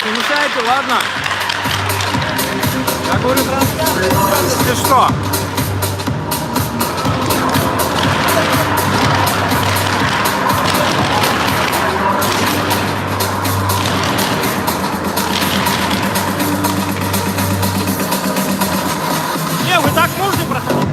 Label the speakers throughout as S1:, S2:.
S1: не мешайте, ладно? Я говорю, ты что? Не, вы так можете проходить?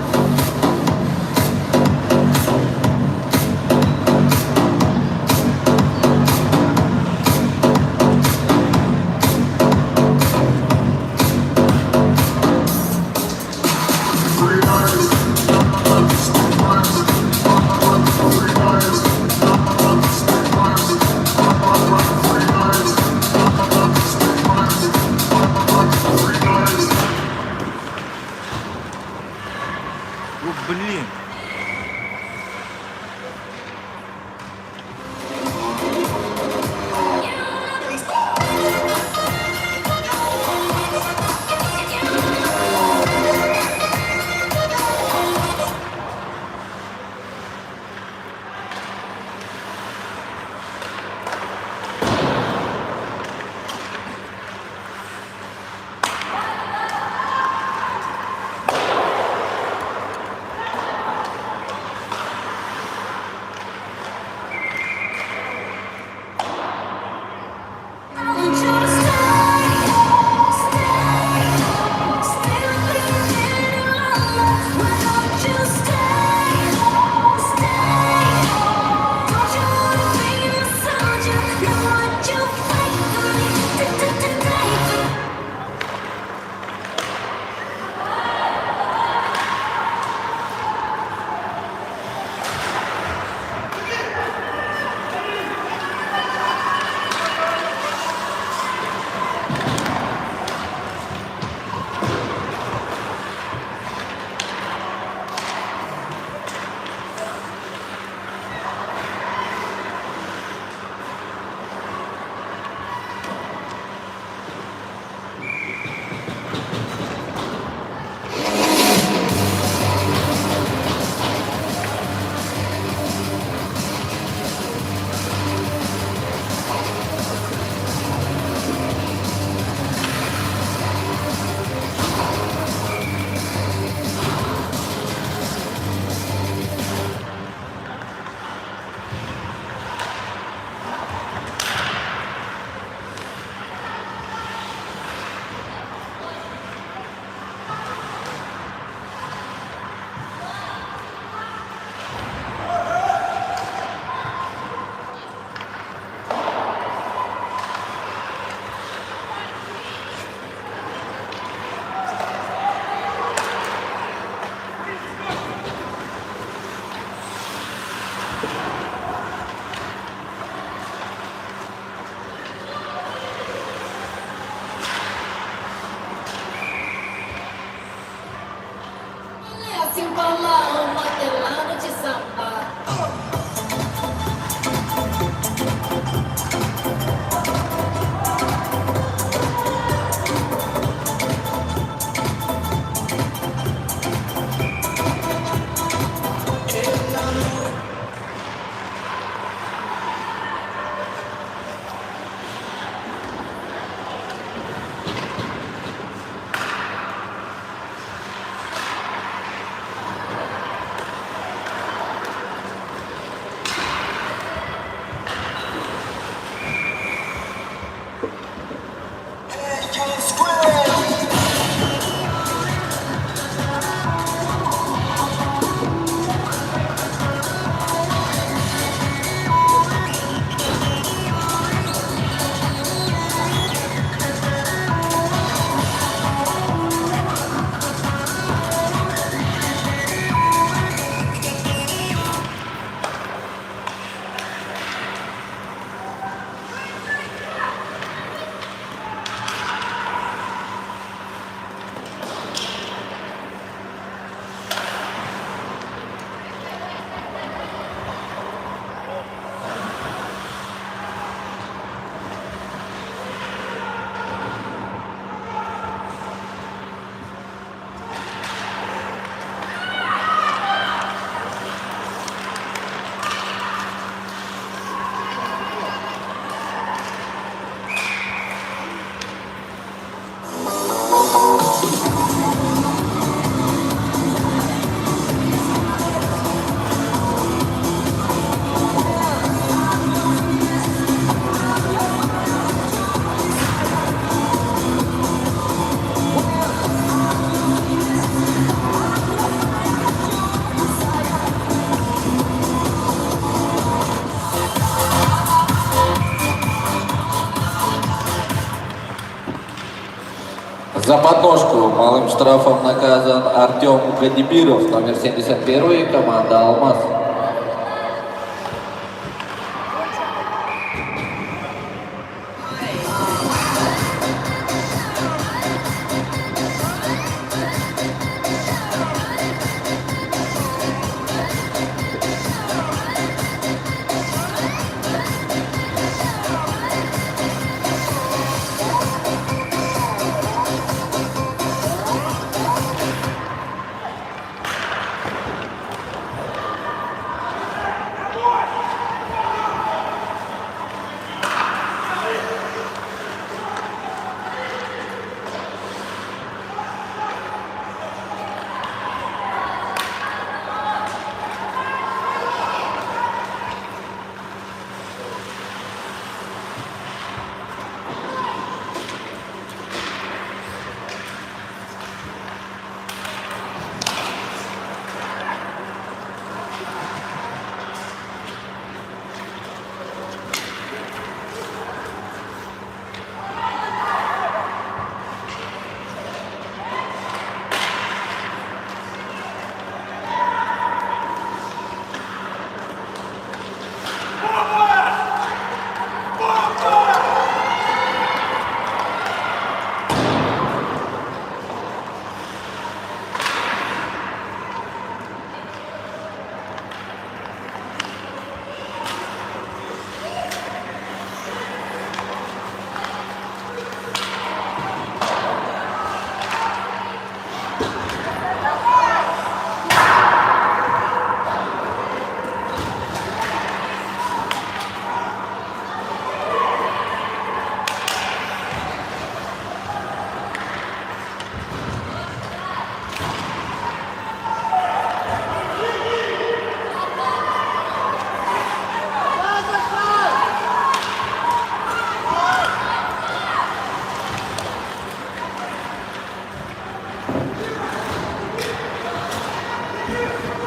S2: Малым штрафом наказан Артем Гадибиров, номер 71 и команда «Алмаз».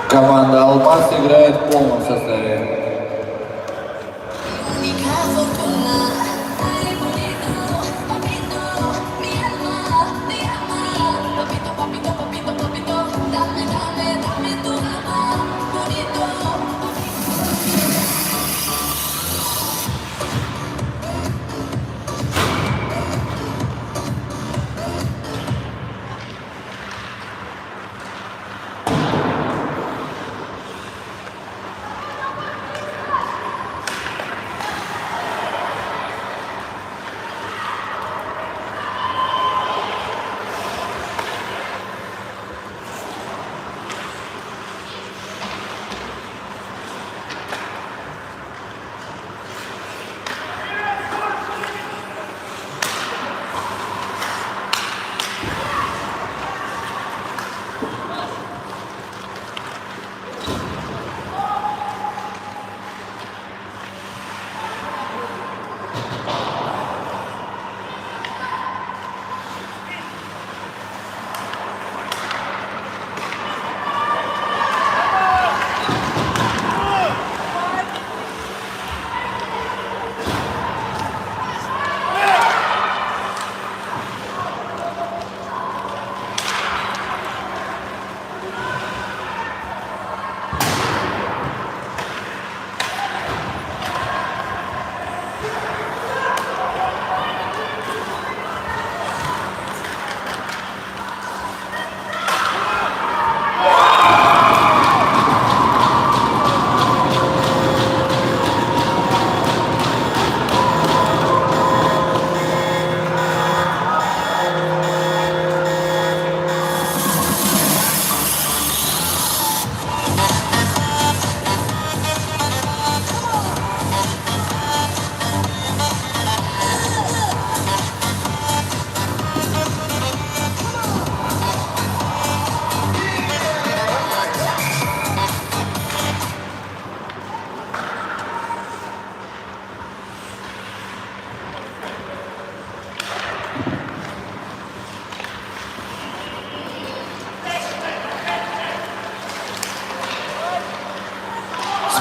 S2: Команда «Алмаз» играет в полном составе.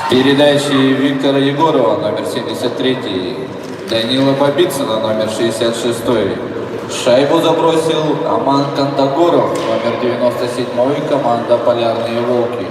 S2: Передачи Виктора Егорова, номер 73, Данила Бабицына, номер 66. Шайбу забросил Аман Кантагуров, номер 97, команда «Полярные волки».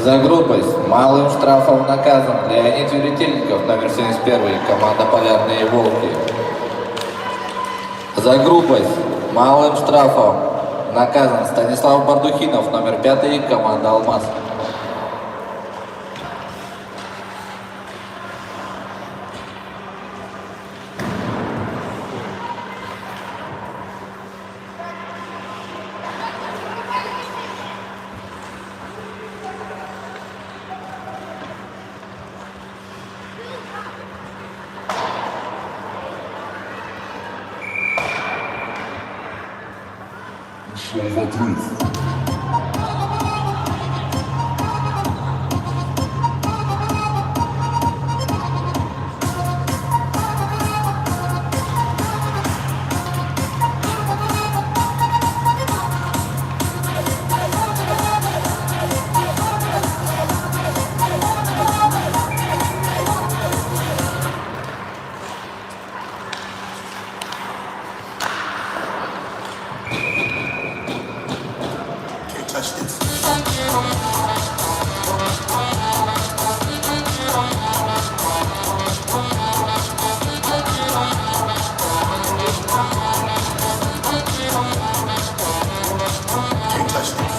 S2: За грубость малым штрафом наказан Леонид Веретельников, номер 71, команда «Полярные волки». За грубость малым штрафом наказан Станислав Бардухинов, номер 5, команда «Алмаз».
S3: Пошел в отрыв. Can't touch this. Can't touch this.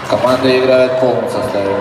S2: Команда играет в полном составе.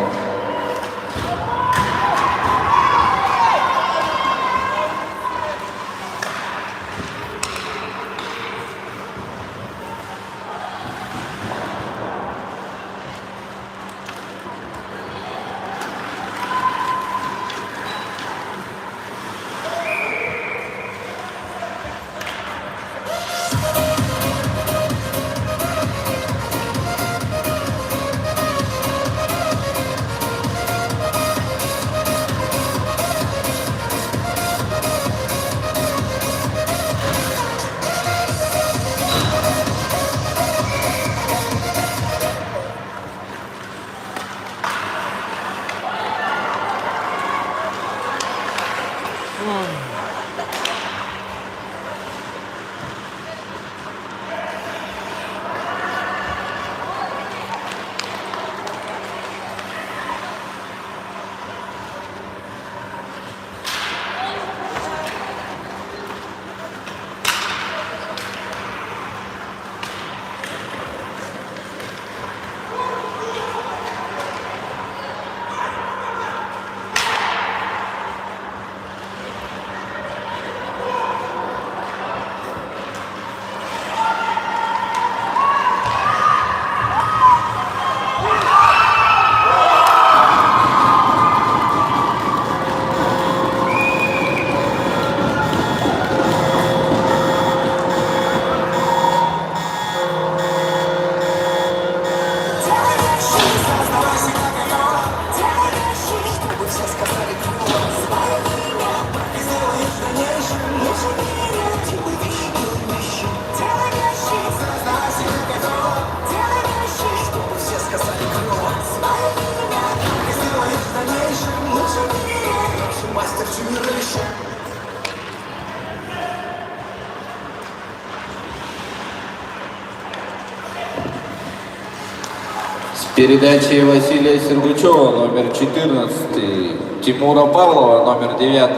S2: С передачей Василия Сергучева, номер 14, Тимура Павлова, номер 9.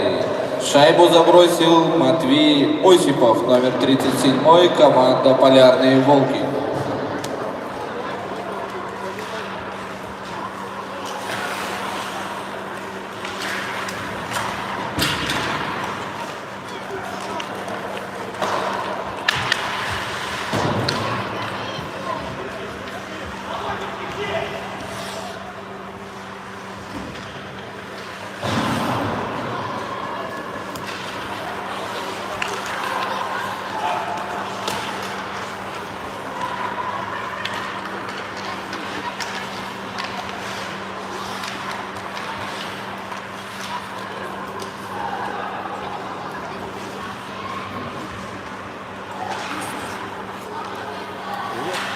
S2: Шайбу забросил Матвей Осипов, номер 37, команда «Полярные волки».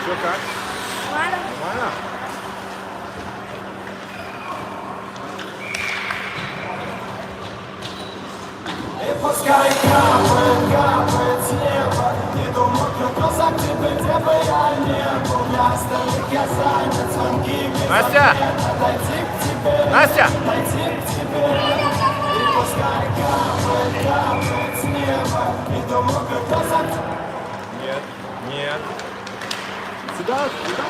S1: Что как?
S4: Нормально?
S1: Нормально?
S5: И пускай капает, капает с неба. И думаю, глюкоза, где бы я не был. Я издалека занят звонкими.
S1: Настя!
S5: Дойти к тебе,
S1: Настя!
S5: дойти к тебе. И пускай капает, капает с неба. И думаю, глюкоза.
S1: Нет, нет. Сюда, сюда.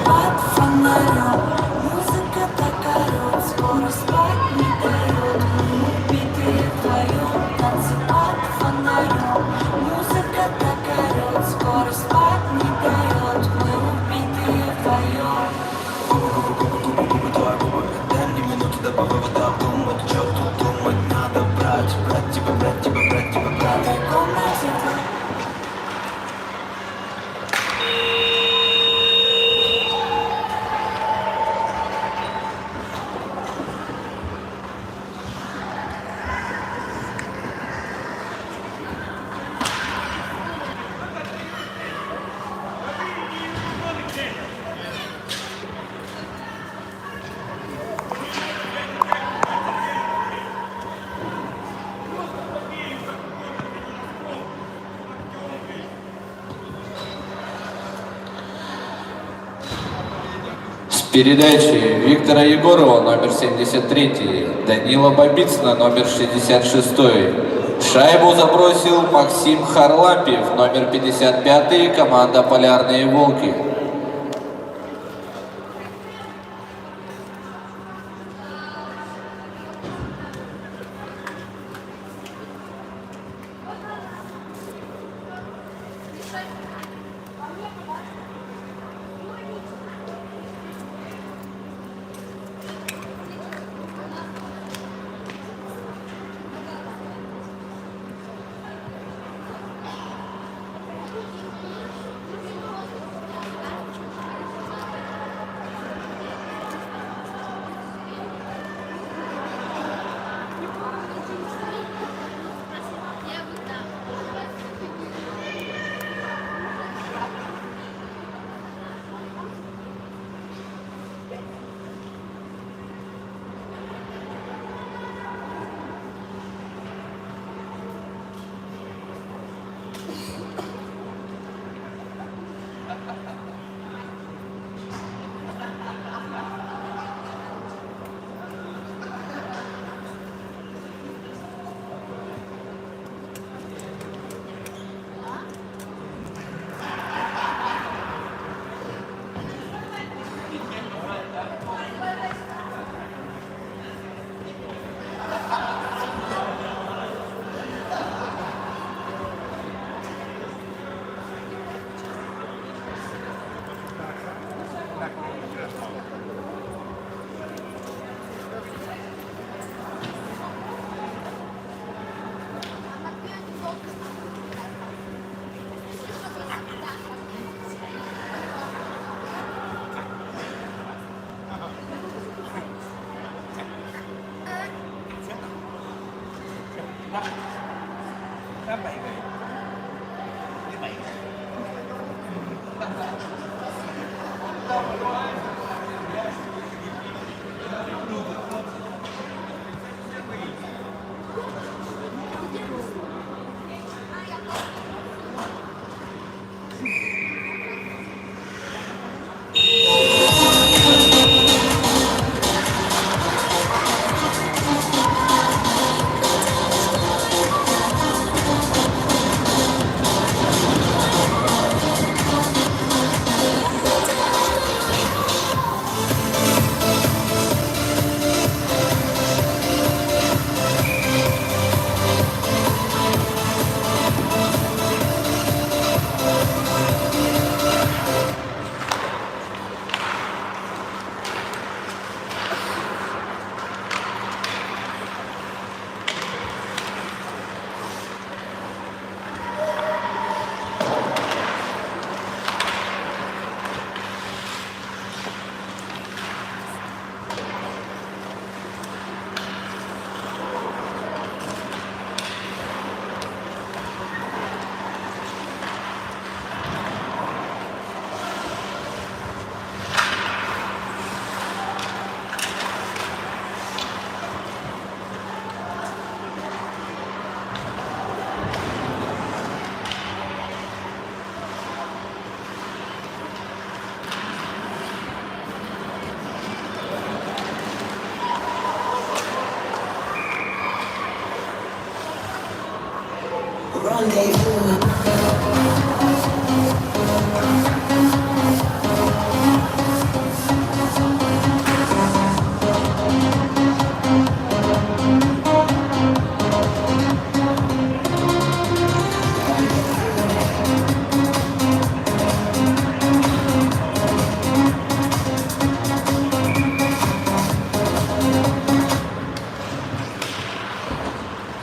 S4: Под фонарем музыка так орёт, скоро спать не дает. Мы убитые вдвоем, танцы под фонарем. Музыка так орёт, скоро спать не дает. Мы убитые вдвоем.
S5: Дай мне минуту до повода обдумать. Чё тут думать надо? Брать тебя, брать тебя, брать тебя, брать.
S4: В этой комнате
S2: С передачи Виктора Егорова, номер 73, Данила Бабицына, номер 66. Шайбу забросил Максим Харлапьев, номер 55, команда «Полярные волки».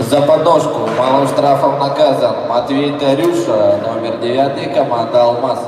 S2: За подножку малым штрафом наказан Матвей Тарюша, номер 9, команда «Алмаз».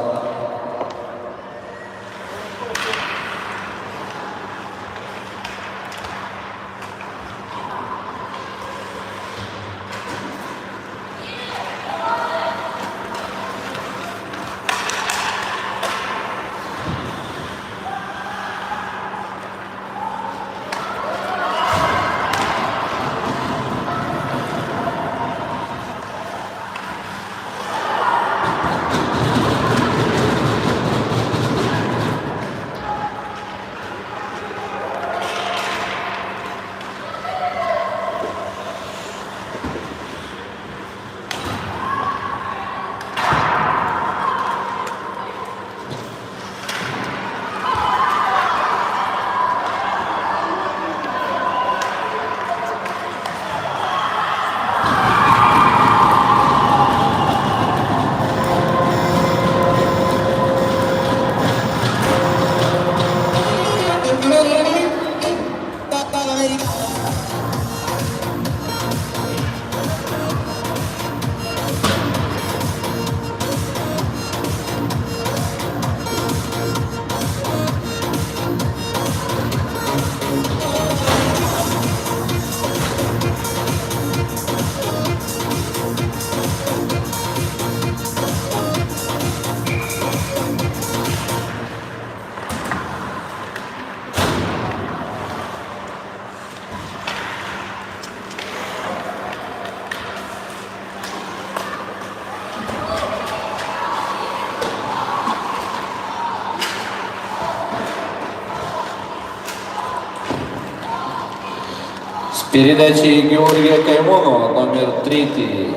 S2: С передачей Георгия Каймонова, номер 3,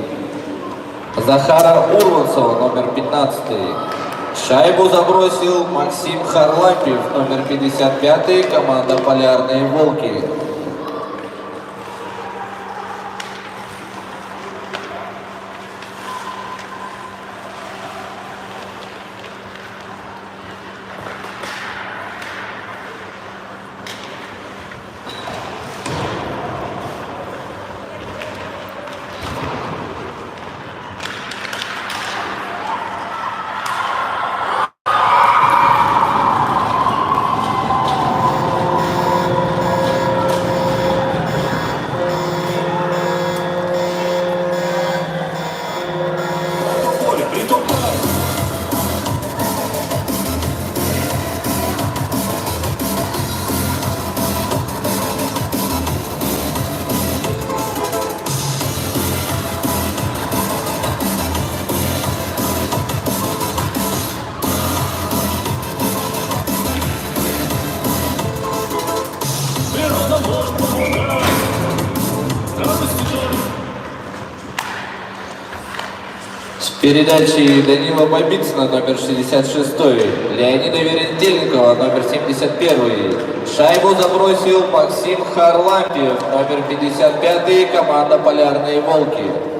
S2: Захара Урванцева, номер 15. Шайбу забросил Максим Харлампьев, номер 55, команда «Полярные волки». С передачи Данила Бабицына, номер 66, Леонида Верентельникова, номер 71. Шайбу забросил Максим Харлампиев, номер 55, команда «Полярные волки».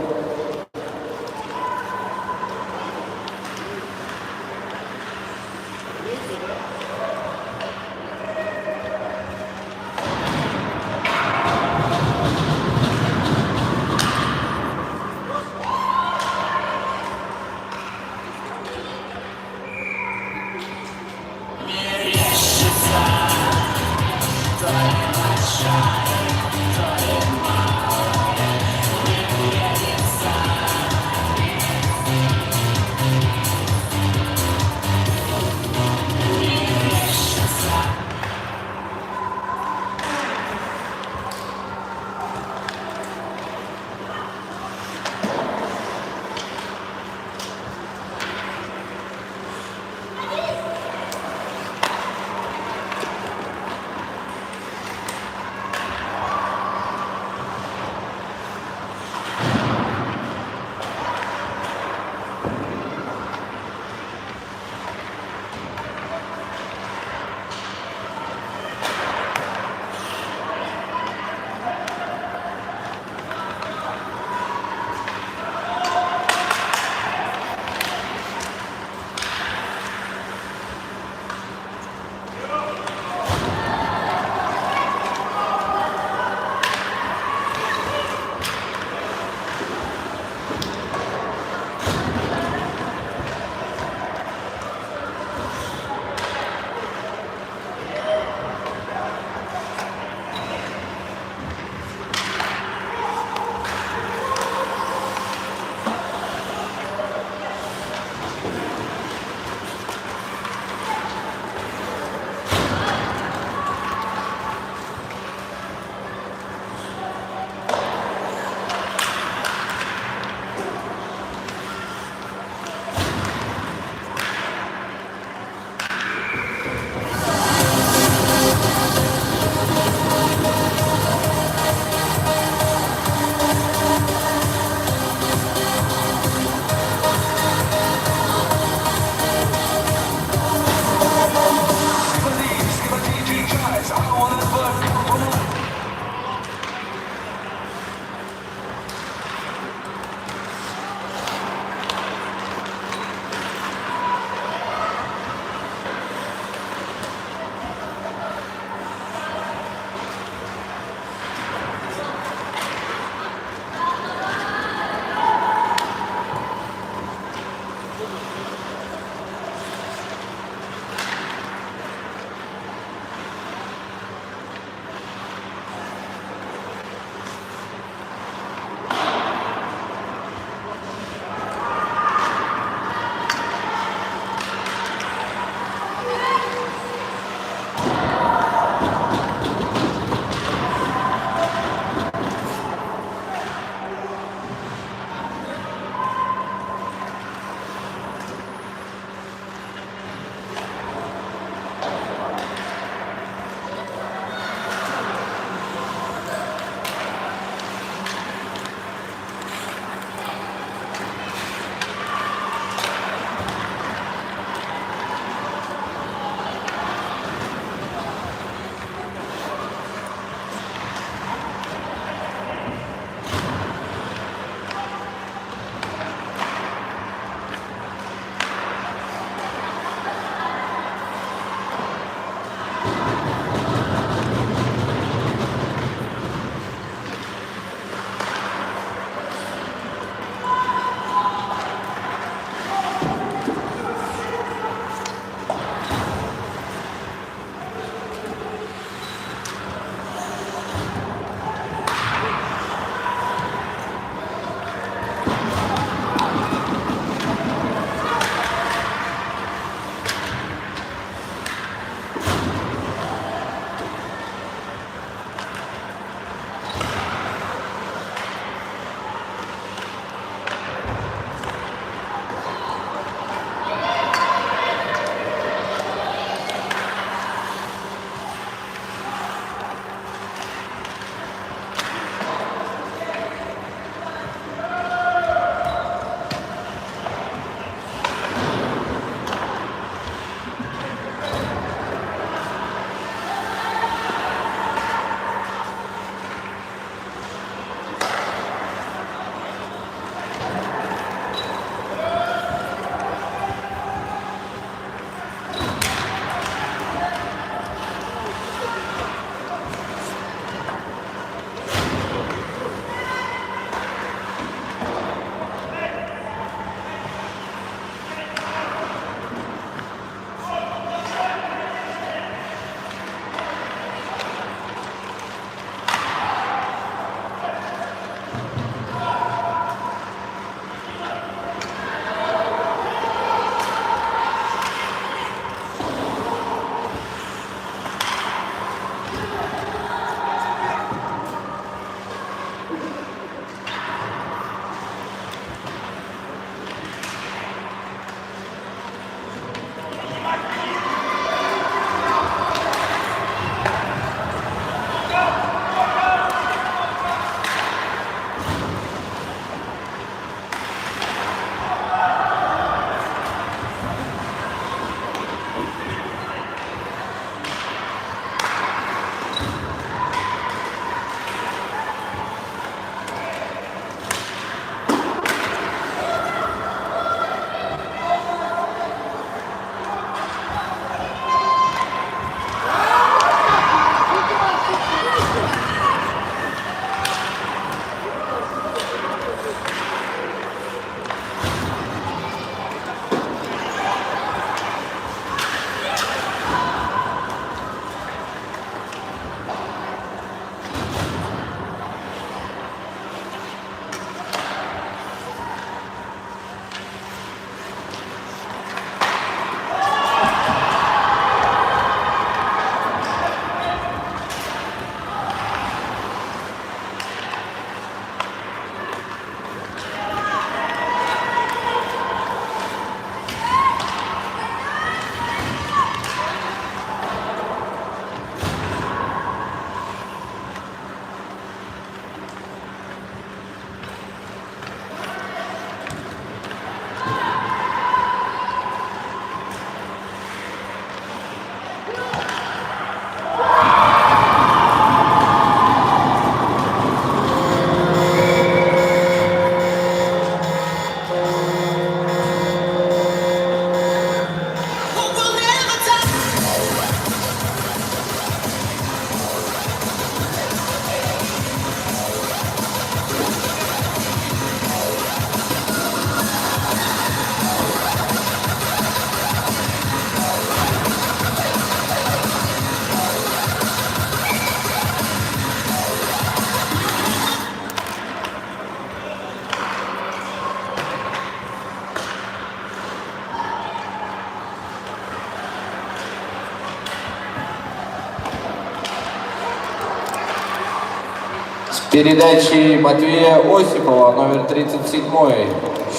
S2: Передачи Матвея Осипова, номер 37.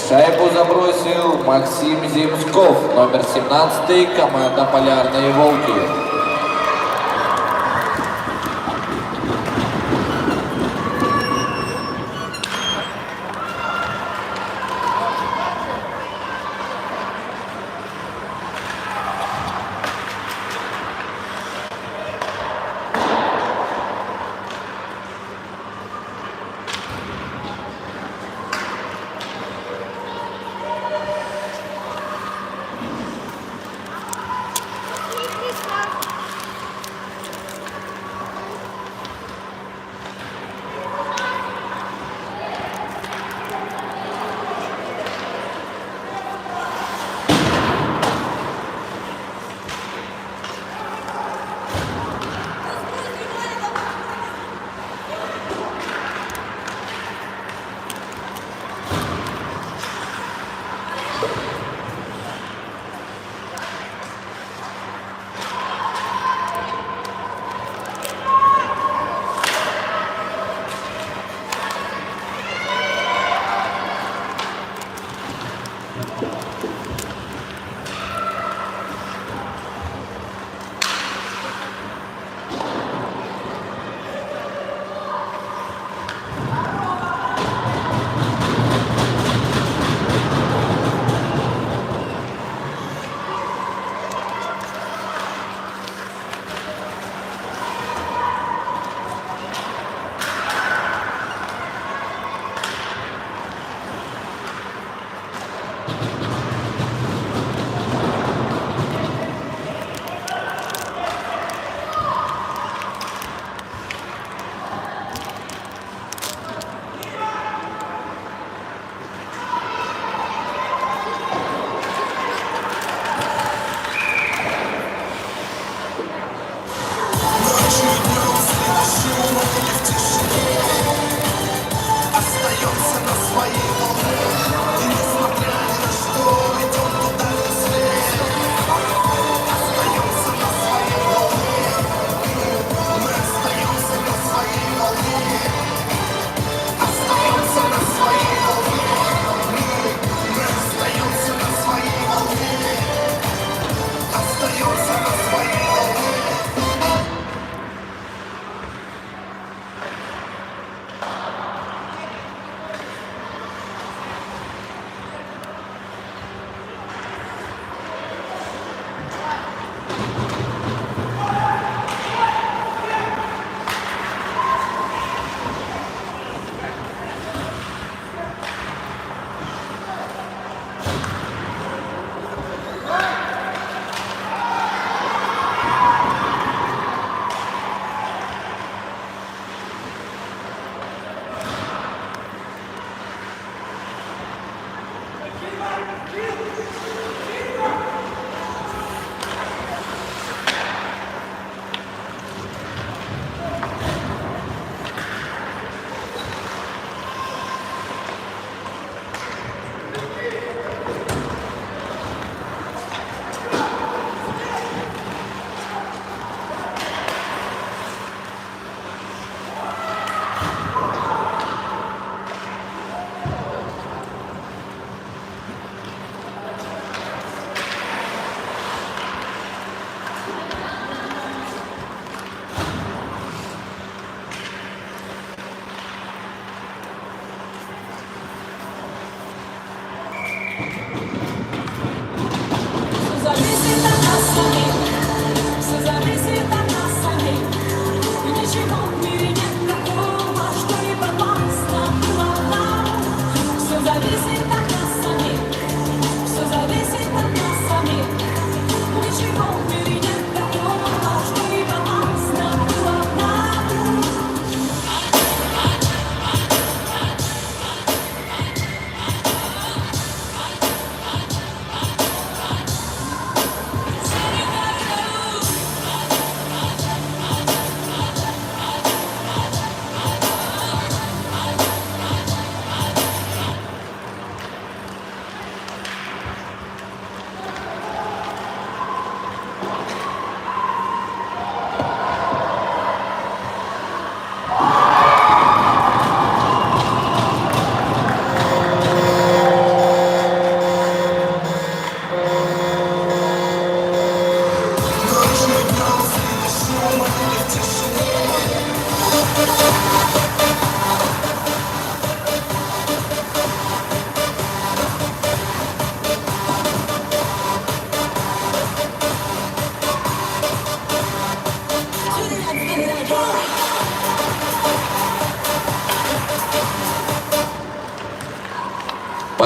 S2: Шайбу забросил Максим Земсков, номер 17, команда «Полярные волки».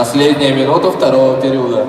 S2: Последняя минута второго периода.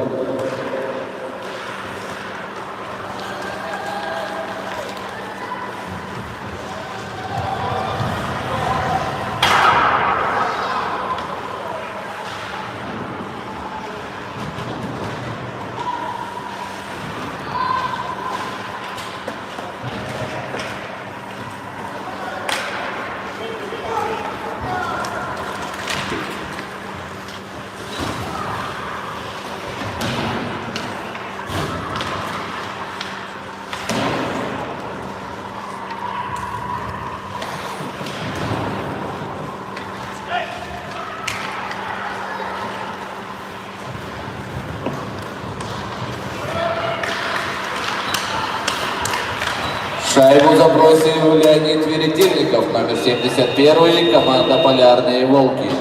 S2: Шайбу забросил Леонид Веретельников, номер 71, команда «Полярные волки».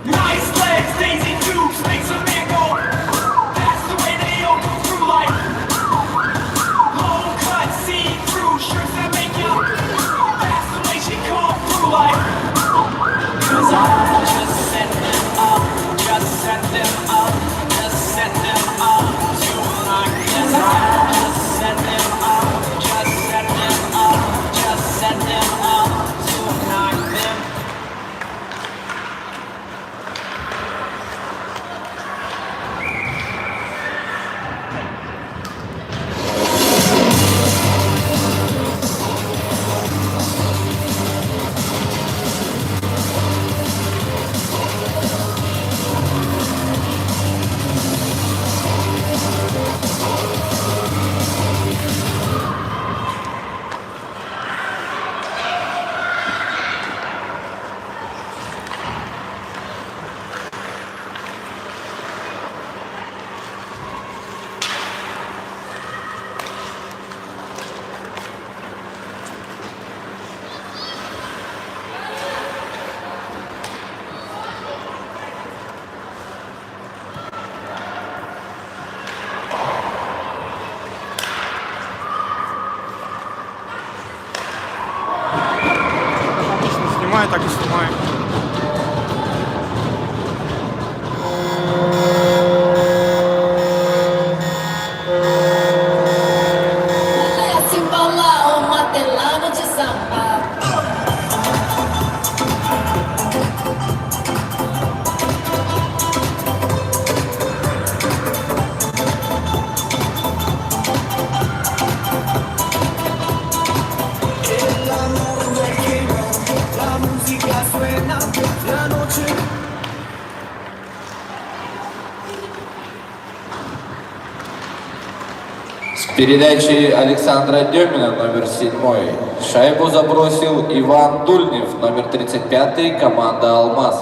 S5: Nice legs, Daisy Dukes, makes a man go. That's the way they all go through life. Low cut, see through.
S1: знімаю, так і знімаю.
S6: Simbalar o matelano de samba.
S5: El amor no es que no, la música suena, la noche.
S2: С передачи Александра Демина, номер 7. Шайбу забросил Иван Дульнев, номер 35, команда «Алмаз».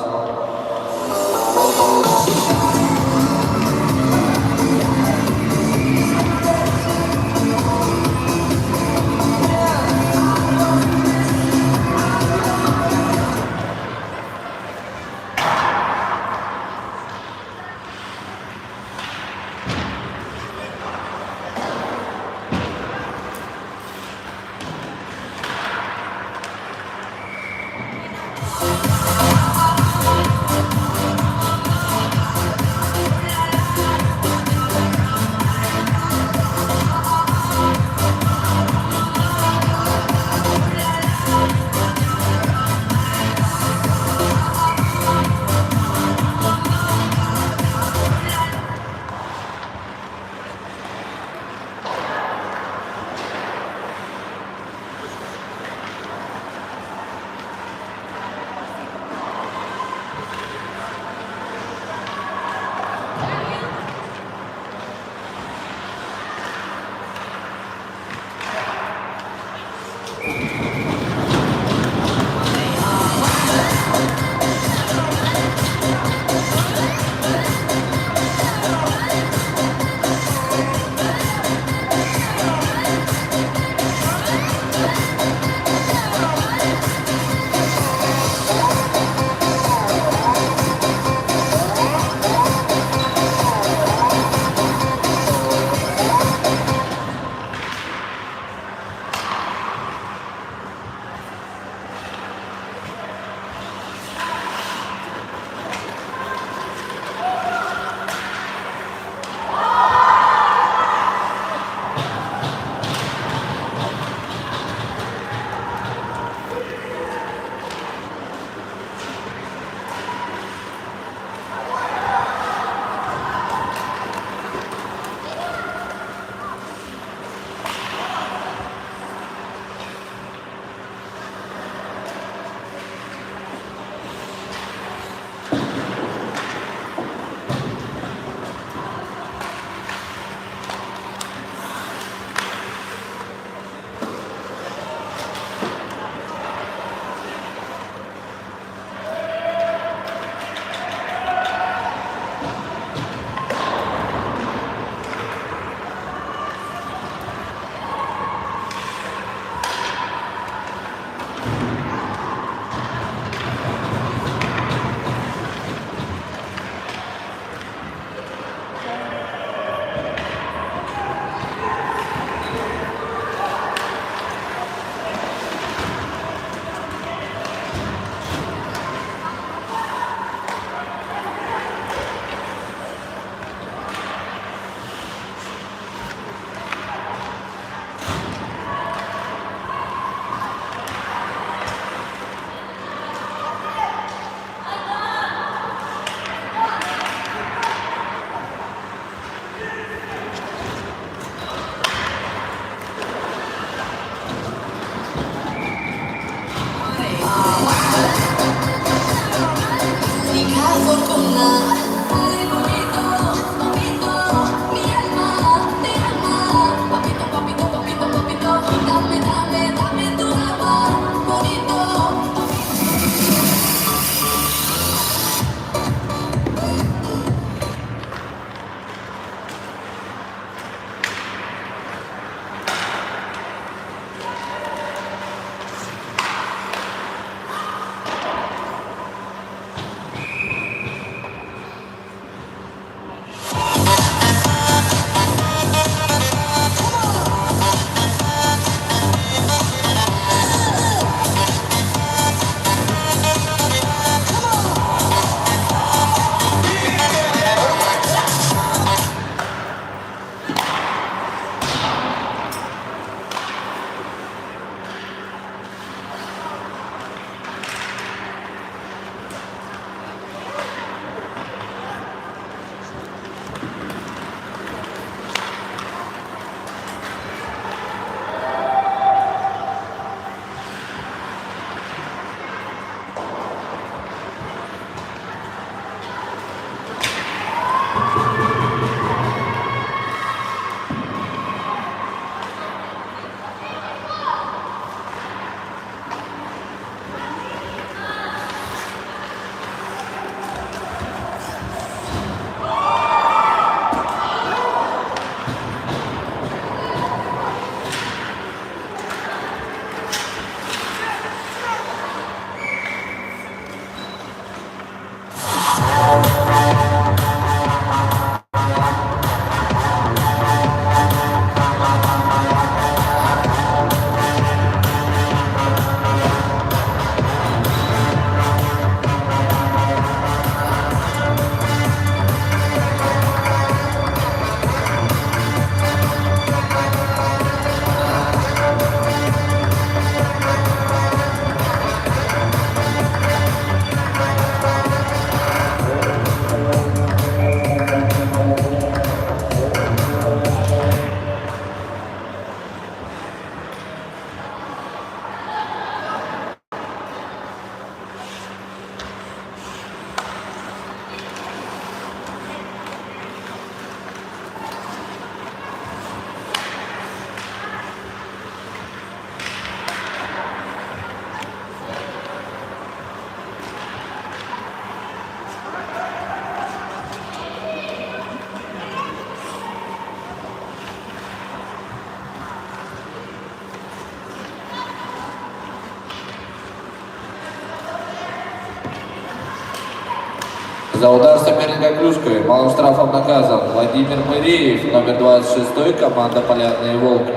S2: За удар соперника клюшкой малым штрафом наказан Владимир Мыреев, номер 26, команда «Полярные волки».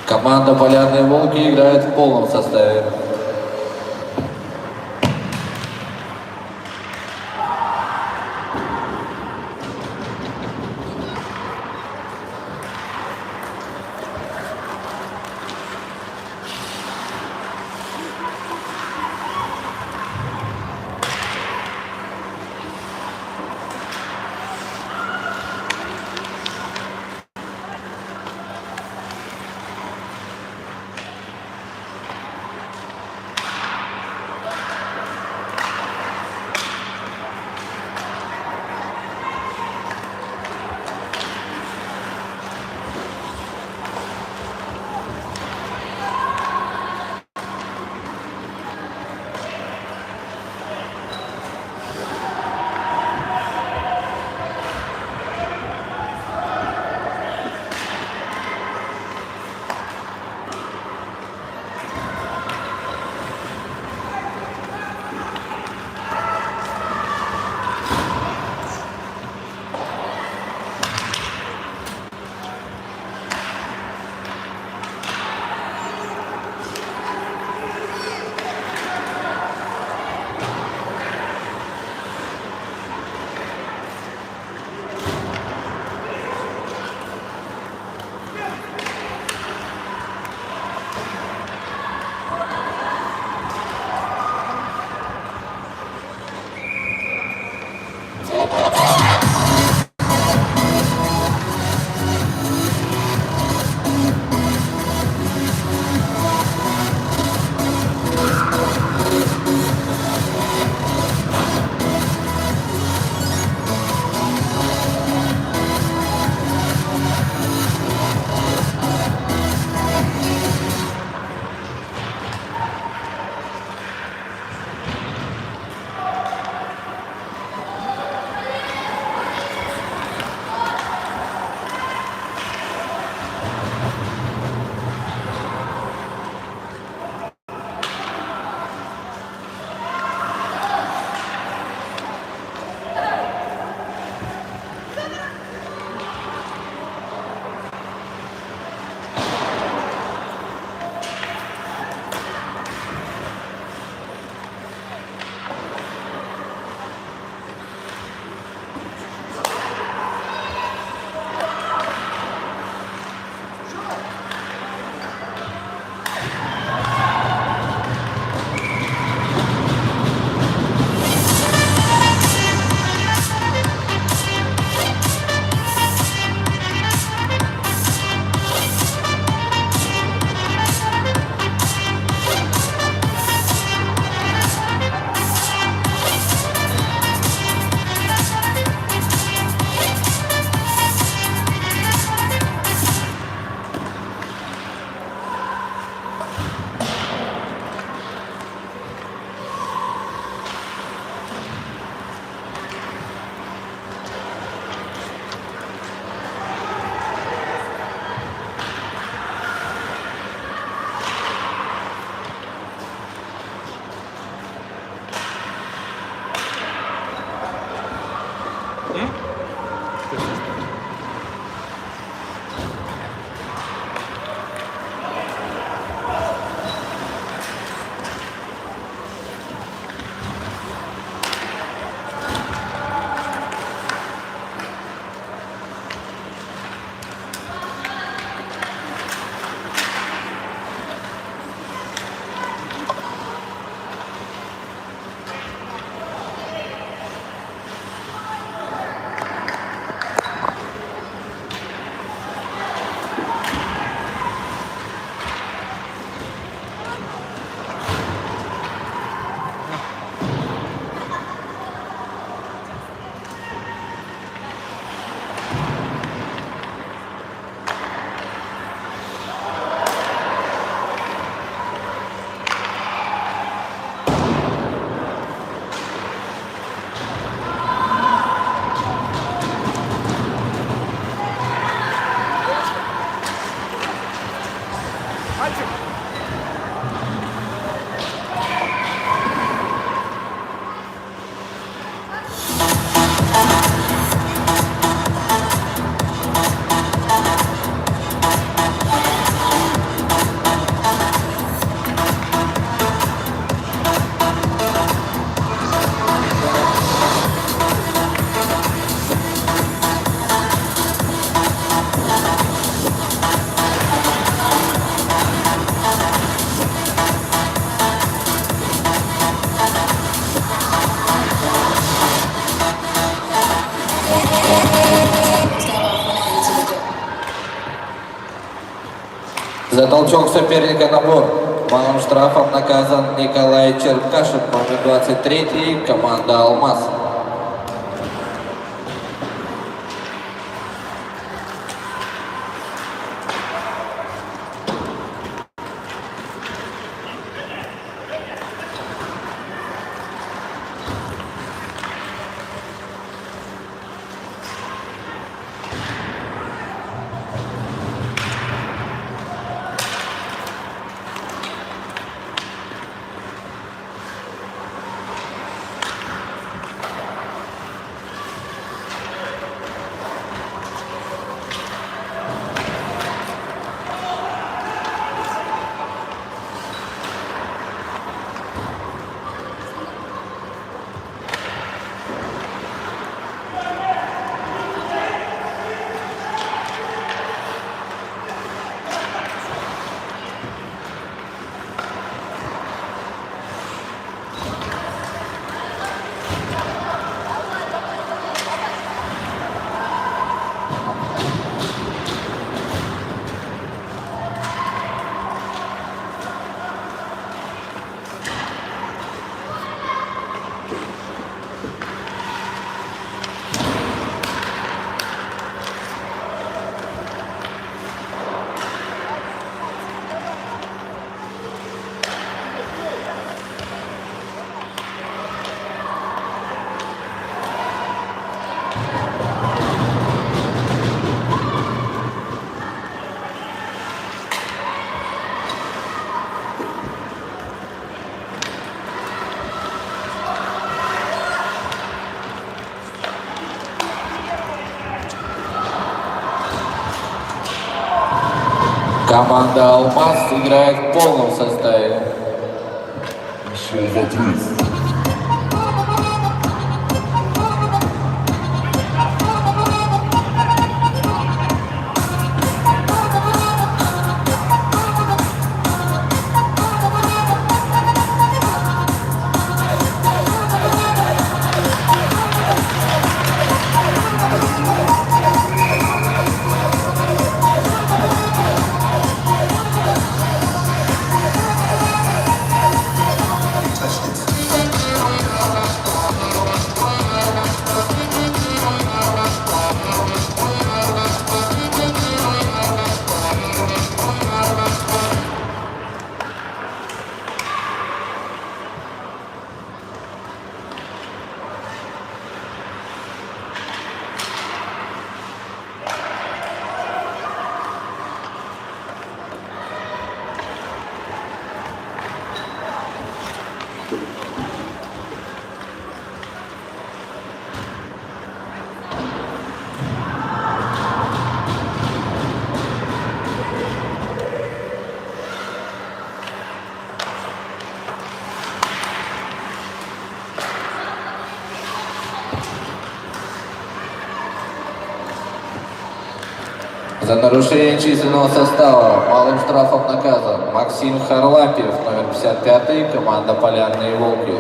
S2: Команда «Полярные волки» играет в полном составе.
S1: Мальчик!
S2: За толчок соперника набор. Малым штрафом наказан Николай Черкашин, номер 23, команда «Алмаз». Команда «Алмаз» играет в полном составе.
S3: Пішов в отрыв.
S5: Touched it.
S2: За нарушение численного состава малым штрафом наказан Максим Харлапьев, номер 55, команда «Полярные волки».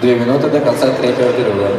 S2: Две минуты до конца третьего периода.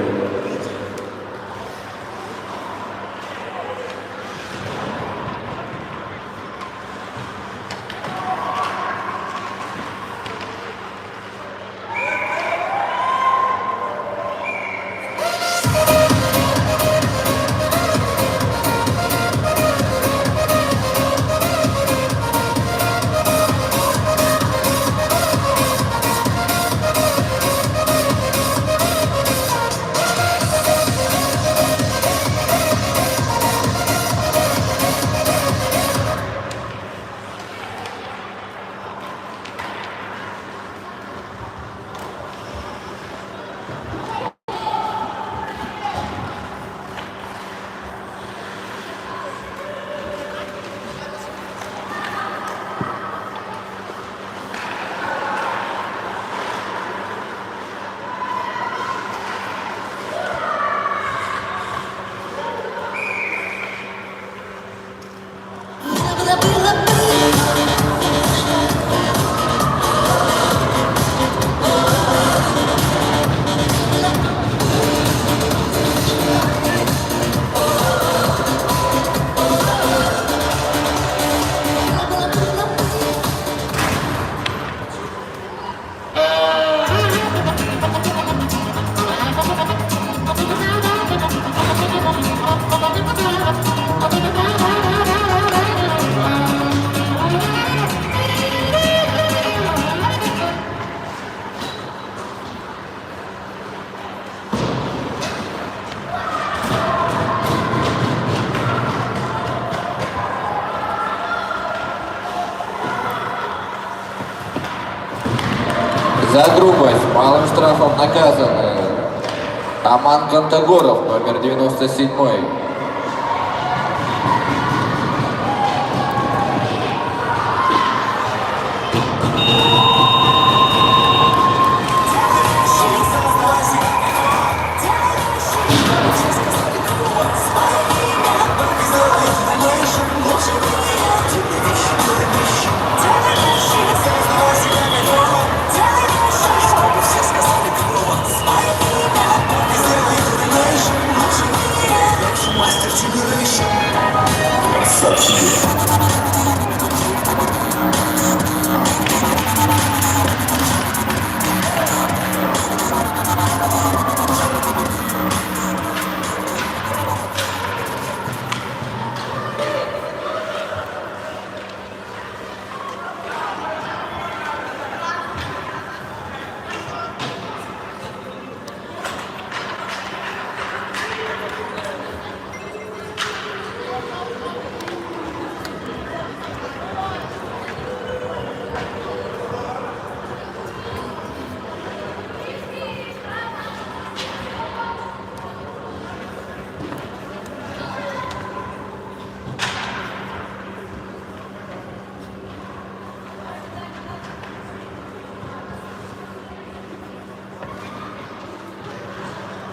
S2: За грубость малым штрафом наказан Аман Кантагоров, номер 97.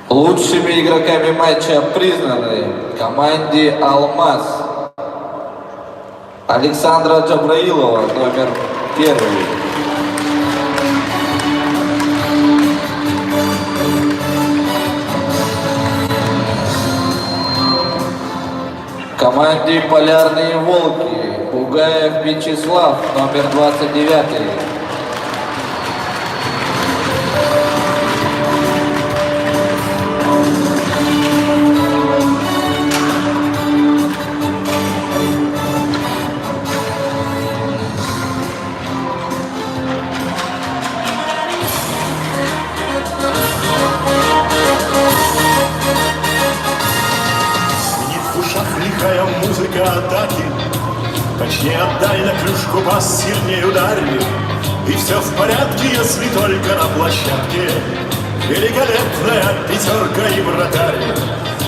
S2: Лучшими игроками матча признаны команде «Алмаз» Александра Джабраилова, номер 1. Команде «Полярные волки» Бугаев Вячеслав, номер 29.
S5: техника атаки. Точнее отдай на клюшку пас, сильнее ударь. И все в порядке, если только на площадке великолепная пятерка и вратарь.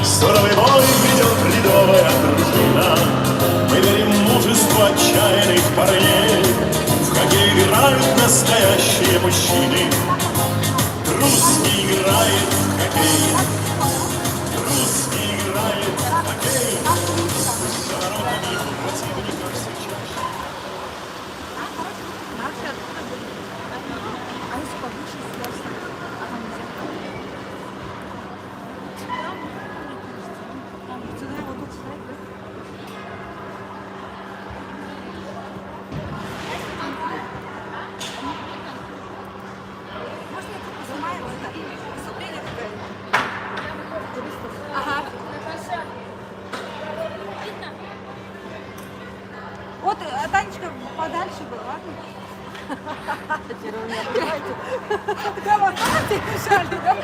S5: Суровый бой ведет рядовая дружина. Мы верим в мужество отчаянных парней. В хоккей играют настоящие мужчины. Трус не играет в хоккей. Трус не играет в хоккей. За воротами противника все чаще.
S7: Вот, Танечка, подальше бы, ладно? Теперь вы меня понимаете? Да, вот, мешали, да?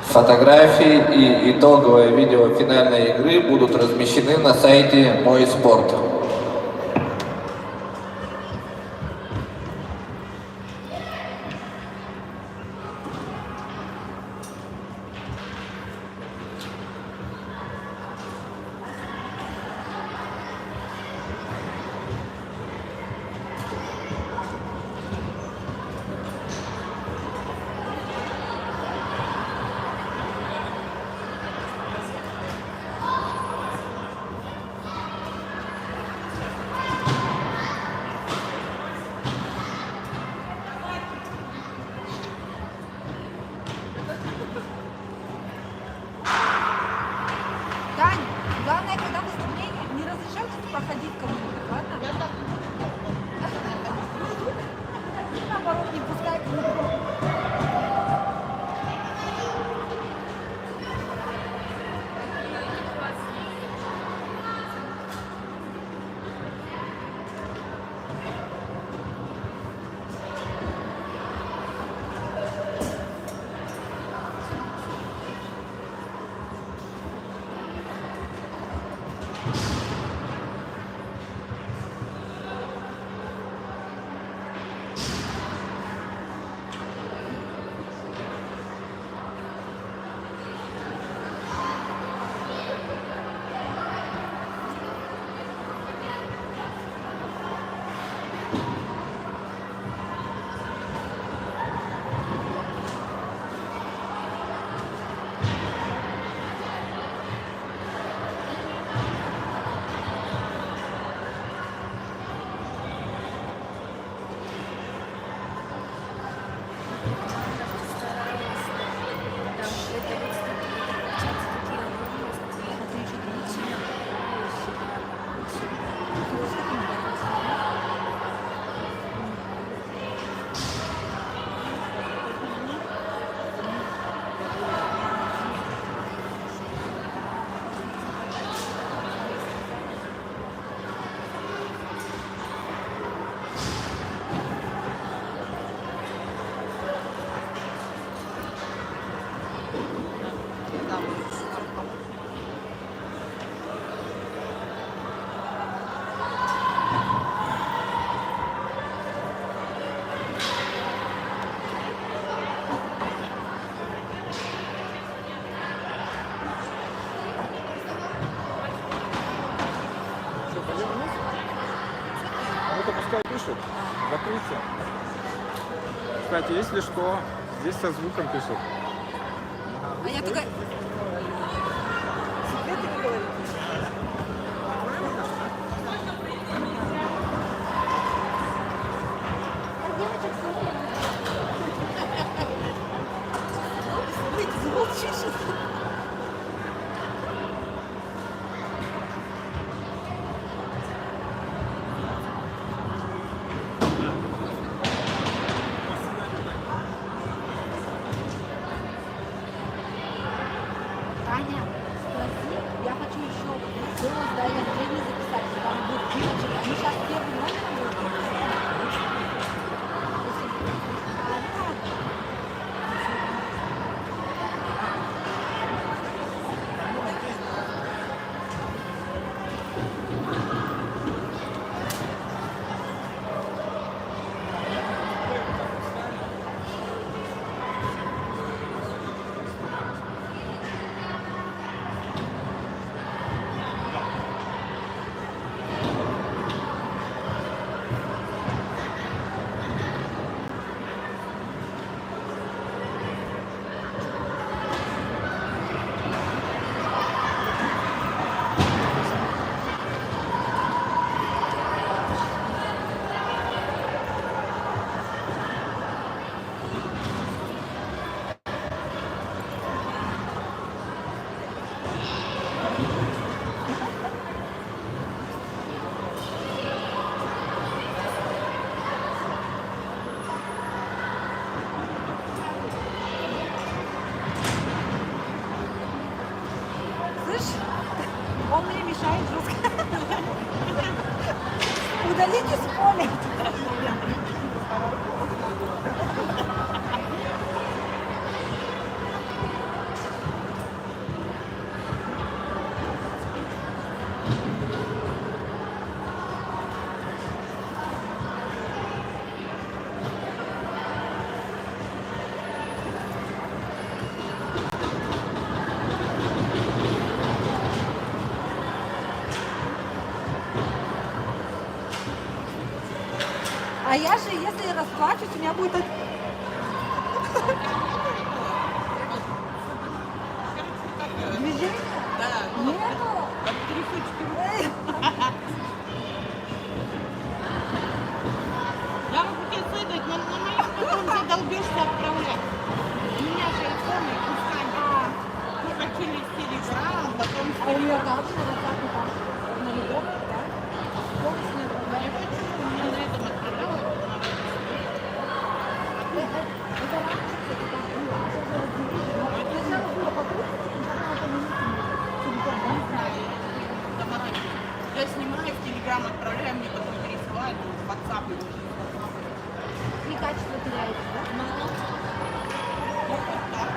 S2: Фотографии и итоговое видео финальной игры будут размещены на сайте Мой Спорт.
S7: Тань, главное, когда выступление, не разрешайте проходить кому-нибудь, ладно? Наоборот, не пускай кому-нибудь.
S1: Ну-ка, пускай пишут. Закрыться. Кстати, если что, здесь со звуком пишут.
S7: А я только... Секреты не говорю. Выйди, замолчишь. Таня, спроси, я хочу еще голос Дайна Евгении записать, там будет девочек, они сейчас первым номером будут. Слышь, он мне мешает жестко. Удалите с поля. А я же, если расплачусь, у меня будет... Движение? Да. Нету? Эй,
S8: Я могу тебе выдать, но на моем потом задолбешься отправлять. У меня же иконы пускай. Мы хотели в Телеграм, потом в
S7: А у меня как же на WhatsApp и так? На любовь, да? Полностью не
S8: Я
S7: отправляю.
S8: почему у меня на этом отправляла?
S7: Это раньше, кстати, так было. А сейчас я разделила. Но сначала было покрутить, потом это не телефон, да?
S8: Я снимаю, в Телеграм отправляю, мне потом пересылают, в WhatsApp его.
S7: И качество теряется, да?
S8: Вот так.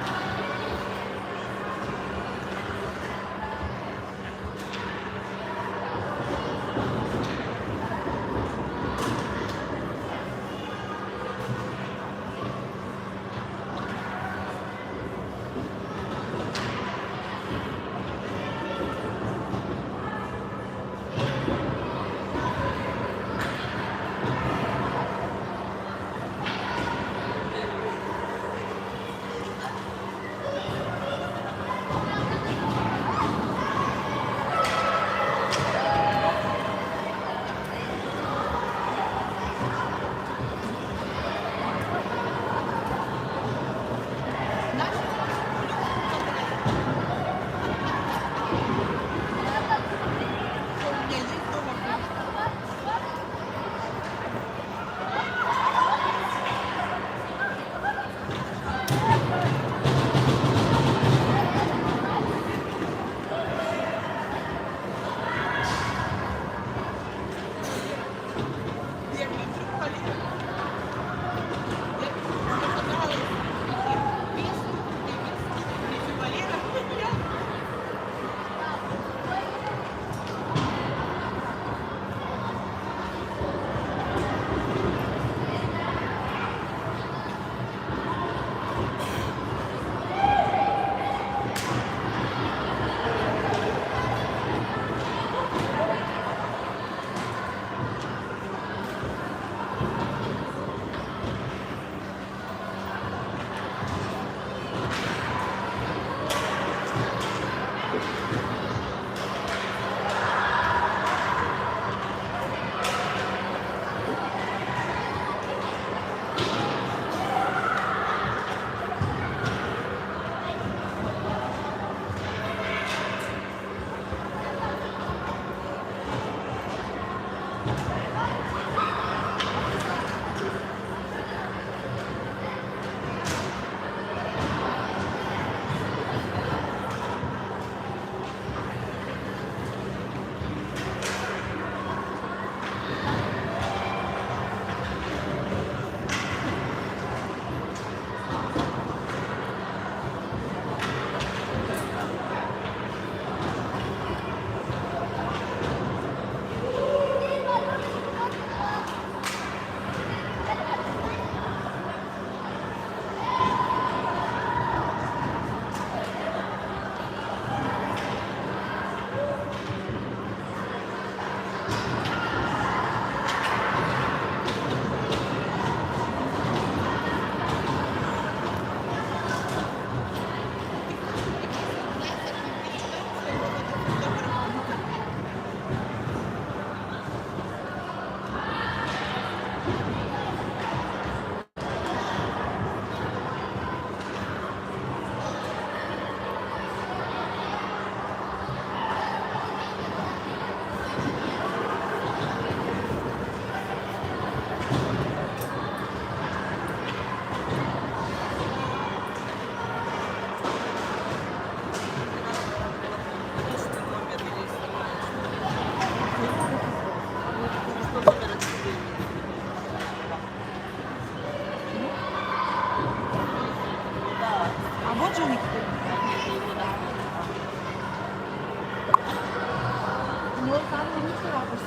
S7: конечно, ракурс.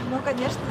S7: Ну, конечно.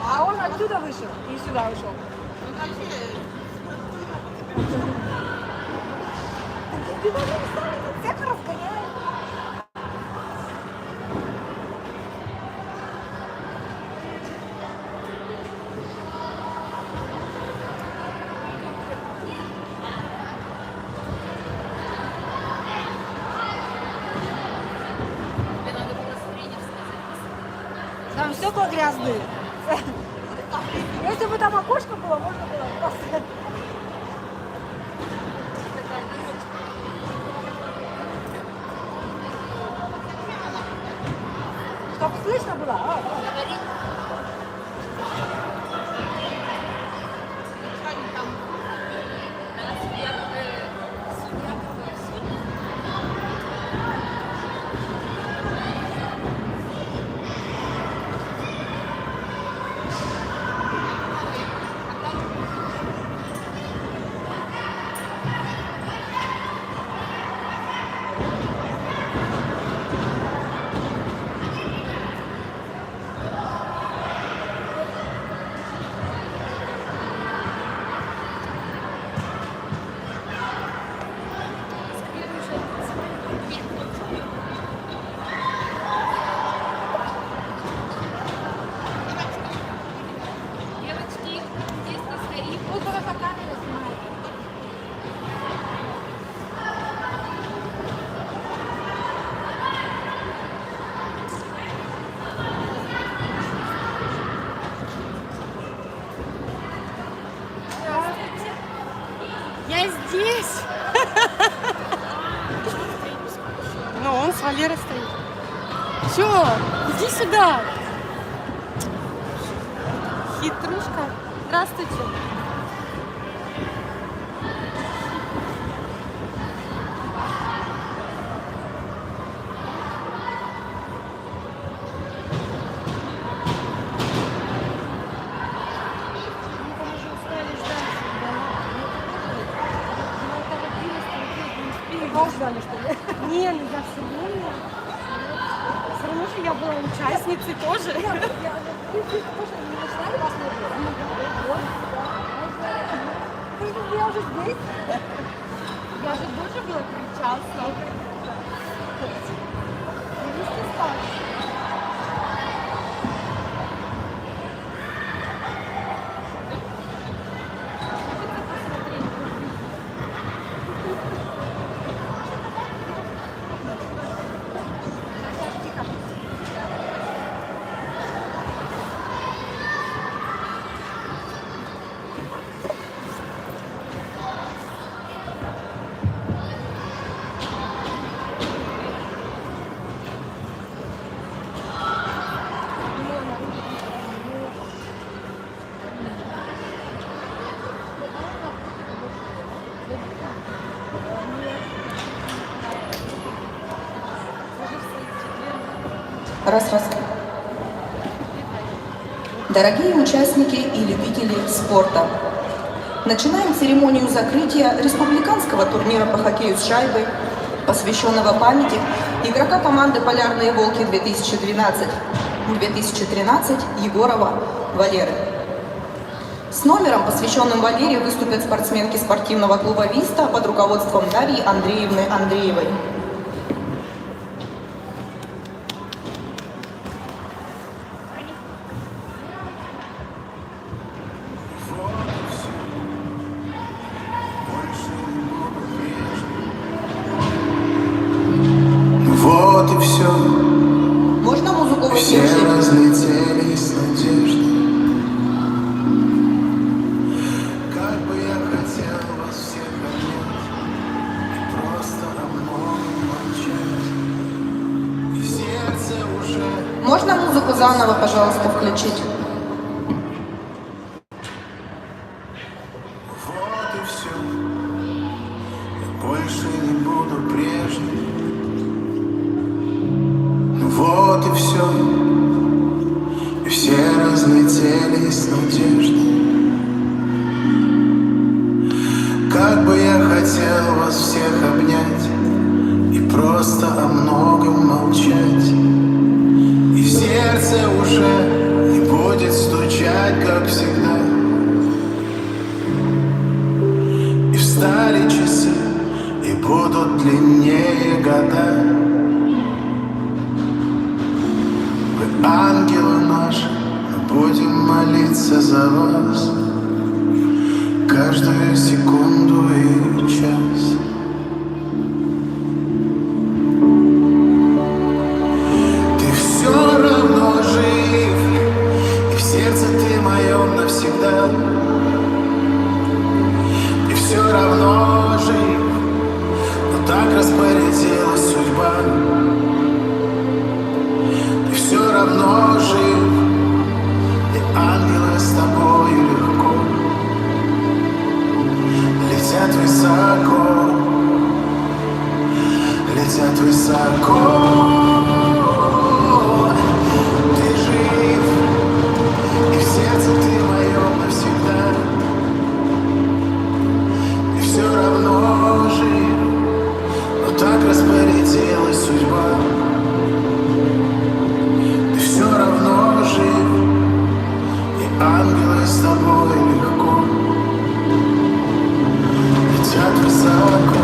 S7: А он отсюда вышел и сюда ушел. Ты даже не знаешь, всех разгоняет. Там стекла грязные. Если бы там окошко было, можно было поставить. Чтоб слышно было.
S6: Девочки, здесь на скорее. Вот по камере снимает.
S8: Я здесь. Ну, он с Валерой стоит. Все, иди сюда. Хитрушка. Здравствуйте.
S7: Вас ждали, что ли?
S8: Не, ну я все равно. Все равно же я была участницей тоже.
S7: Вы тоже не начинали вас не было? Я уже здесь.
S8: Я же тоже была причастна.
S9: Раз. Дорогие участники и любители спорта, начинаем церемонию закрытия республиканского турнира по хоккею с шайбой, посвященного памяти игрока команды «Полярные волки-2013» Егорова Валеры. С номером, посвященным Валере, выступят спортсменки спортивного клуба «Виста» под руководством Дарьи Андреевны Андреевой.
S5: Вот и все.
S9: Можно музыку
S5: Все
S9: выключить?
S5: разлетелись надежды. Как бы я хотел вас всех обнять и просто о многом молчать. И сердце уже
S9: Можно музыку заново, пожалуйста, включить?
S5: вот и все. Я больше не буду прежним. Вот и все. И все разлетелись надежды. Как бы я хотел вас всех обнять и просто о многом молчать. И сердце уже не будет стучать, как всегда. И встали часы, и будут длиннее года. Вы ангелы наши, мы будем молиться за вас каждую секунду и час. Ты все равно жив, и в сердце ты моем навсегда. И все равно жив, но так распорядилась судьба. Все равно жив, и ангелы с тобою легко летят высоко, летят высоко. Ты жив, и в сердце ты моем навсегда. И все равно жив, но так распорядилась судьба. Все равно жив, и ангелы с тобой легко летят высоко,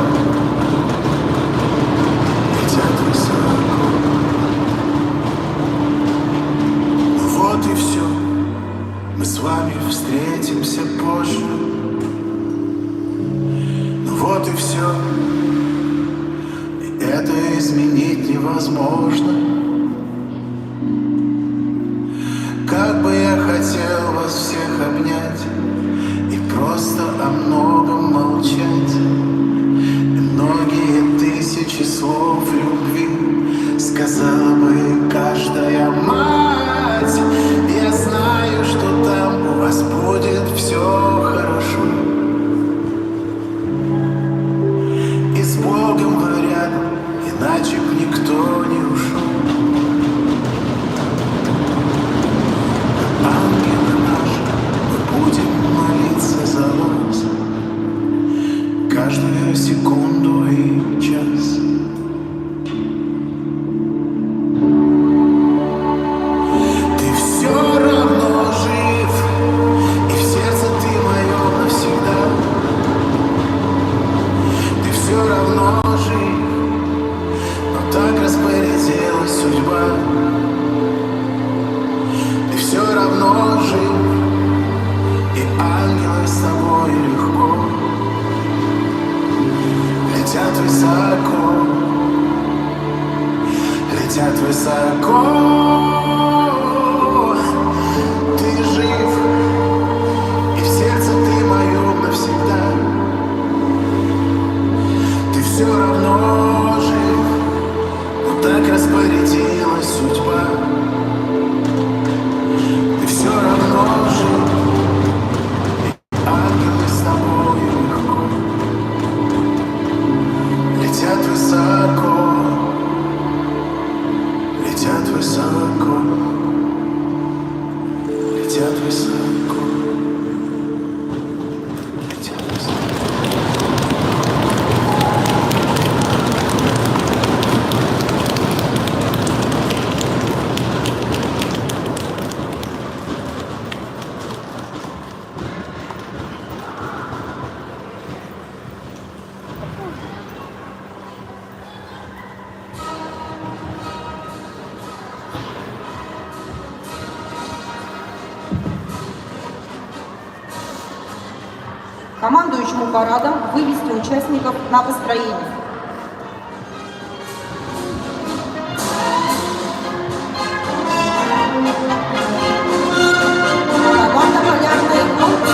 S5: летят высоко. Ну вот и все, мы с вами встретимся позже. Ну вот и все, и это изменить невозможно. Как бы я хотел вас всех обнять и просто о многом молчать. И многие тысячи слов любви сказала бы каждая мать. Я знаю, что там у вас будет все хорошо. И с Богом вы рядом, иначе б никто не ушел. Ангелы наши, мы будем молиться за вас каждую секунду и час. Ты все равно жив, и в сердце ты моем навсегда. Ты все равно жив, но так распорядилась судьба. Все равно жив, и ангелы с тобой легко летят высоко, летят высоко. Ты жив, и в сердце ты моем навсегда. Ты все равно жив, но так распорядилась судьба. Все равно жив, и ангелы с тобой легко летят высоко, летят высоко.
S9: командующему парадом вывести участников на построение. Команда «Полярные волки»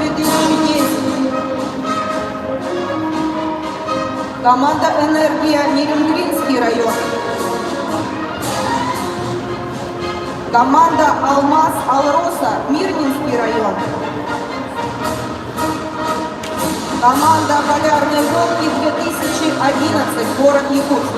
S9: 2009-2010. Команда «Энергия» Нерюнгринский район. Команда «Алмаз Алроса» Мирнинский район. Команда «Полярные волки» 2011, город Якутск.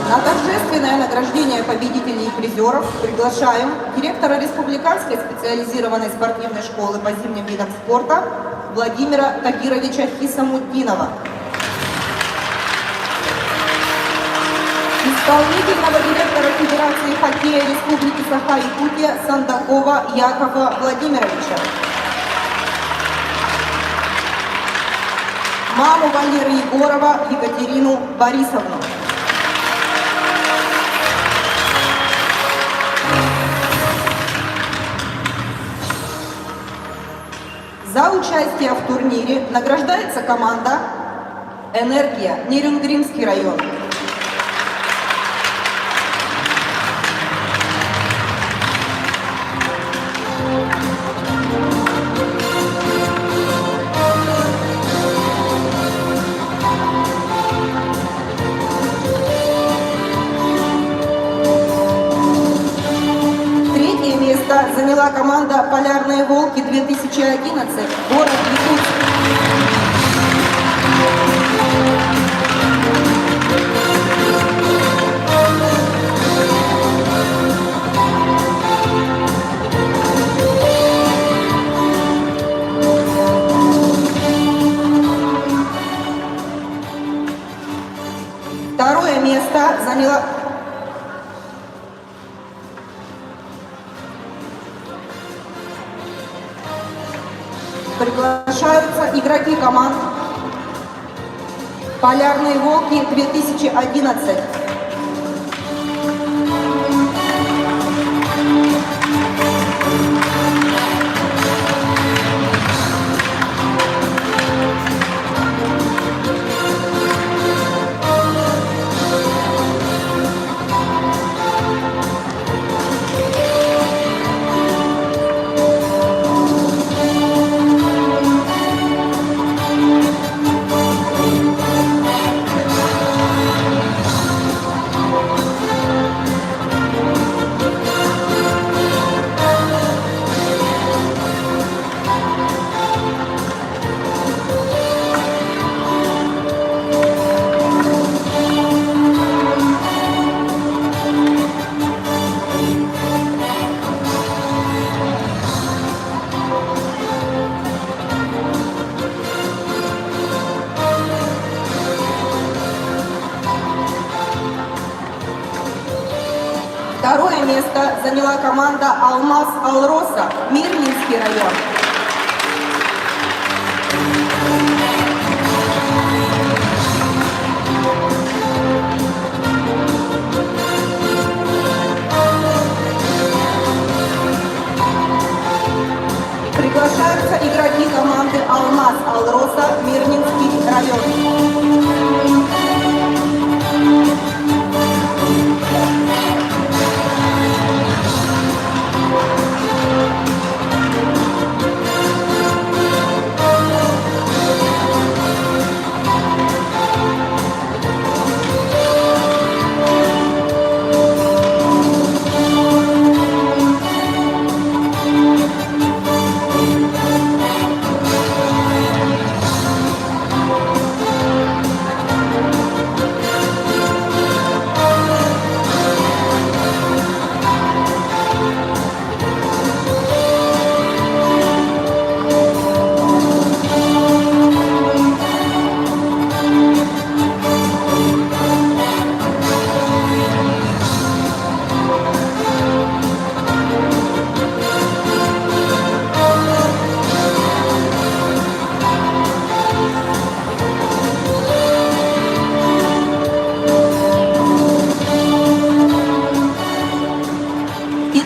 S9: На торжественное награждение победителей и призеров приглашаем директора Республиканской специализированной спортивной школы по зимним видам спорта Владимира Тагировича Хисамуддинова. Исполнительного директора Федерации хоккея Республики Саха-Якутия Сандакова Якова Владимировича. Маму Валеры Егорова Екатерину Борисовну. За участие в турнире награждается команда «Энергия» Нерюнгринский район. Третье место заняла команда «Полярные волки» 2011, город Якутск. Второе место заняла приглашаются игроки команд «Полярные волки» 2011. Второе место заняла команда «Алмаз Алроса» Мирнинский район. Приглашаются игроки команды «Алмаз Алроса» Мирнинский район.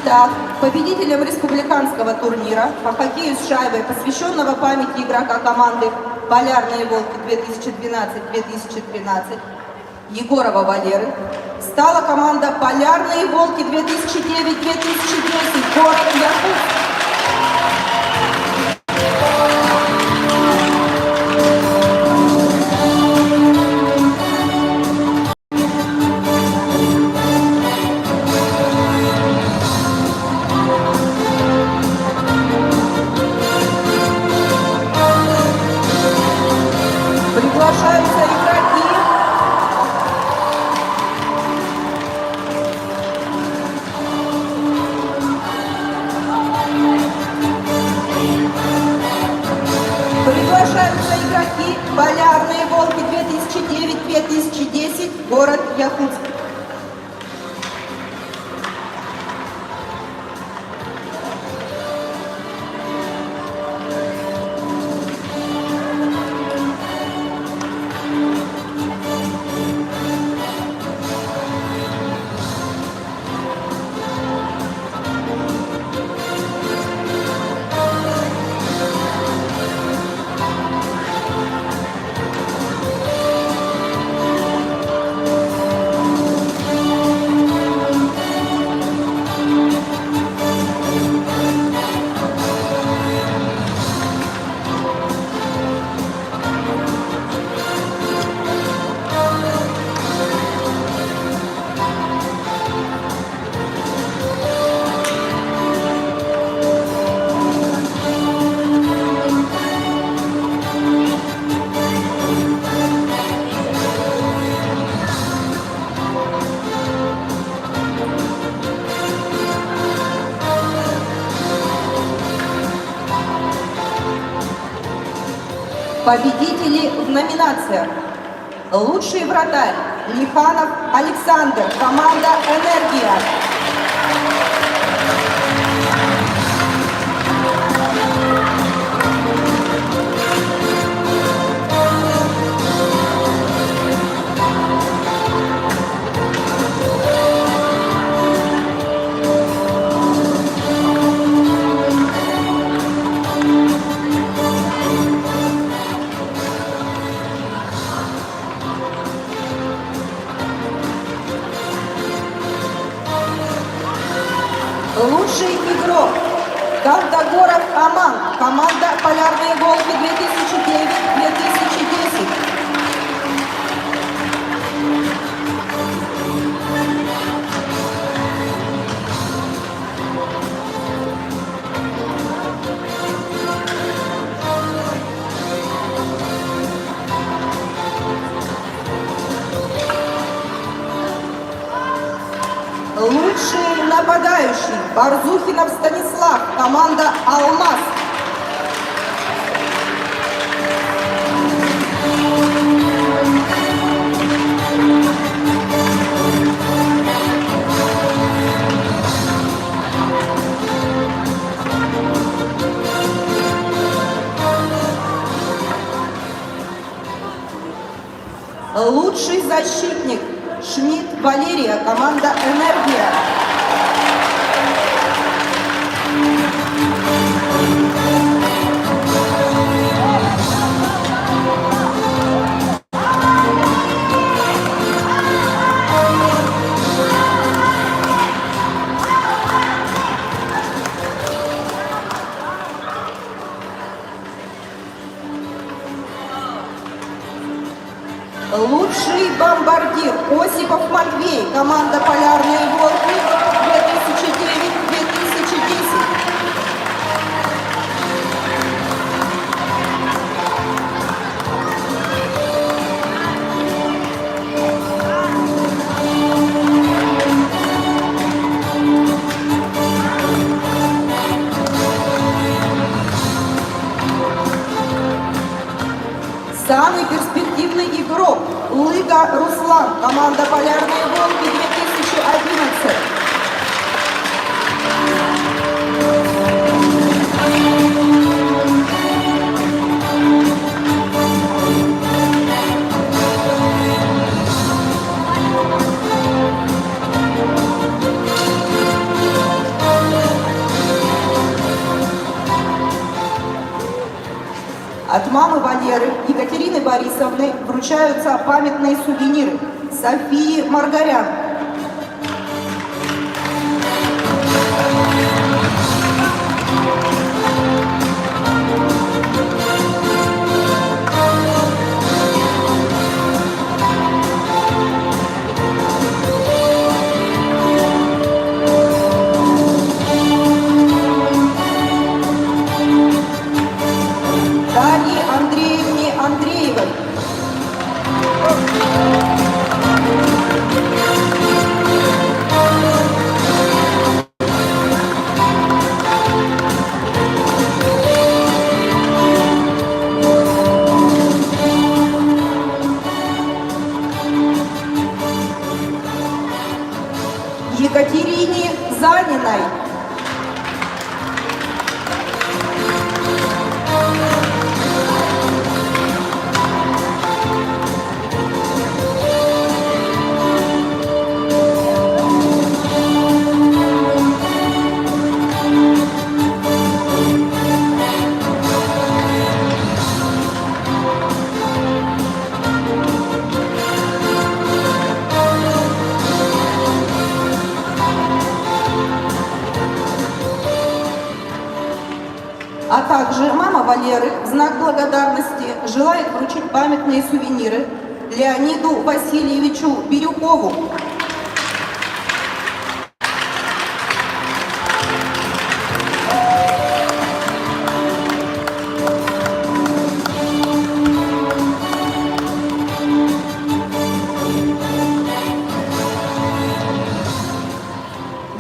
S9: Итак, победителем республиканского турнира по хоккею с шайбой, посвященного памяти игрока команды «Полярные волки» 2012-2013 Егорова Валеры стала команда «Полярные волки» 2009-2010, город Якутск. Приглашаются игроки. Приглашаются игроки «Полярные волки» 2009-2010, город Якутск. Победители в номинациях: лучший вратарь Лиханов Александр, команда «Энергия». Лучший игрок Кавдогоров Аман, команда «Полярные волки» 2009-2010. Лучший нападающий Барзухинов Станислав, команда «Алмаз». Лучший защитник Шмидт Валерия, команда «Энергия». Лучший бомбардир Осипов Матвей, команда «Полярные волки» 2009-2010. Самый перспективный игрок Лыга Руслан, команда «Полярные волки» 2011. От мамы Валеры Екатерины Борисовны вручаются памятные сувениры Софии Маргарян. Дарье Андреевне Андреевой. Екатерине Заниной. А также мама Валеры в знак благодарности желает вручить памятные сувениры Леониду Васильевичу Бирюкову.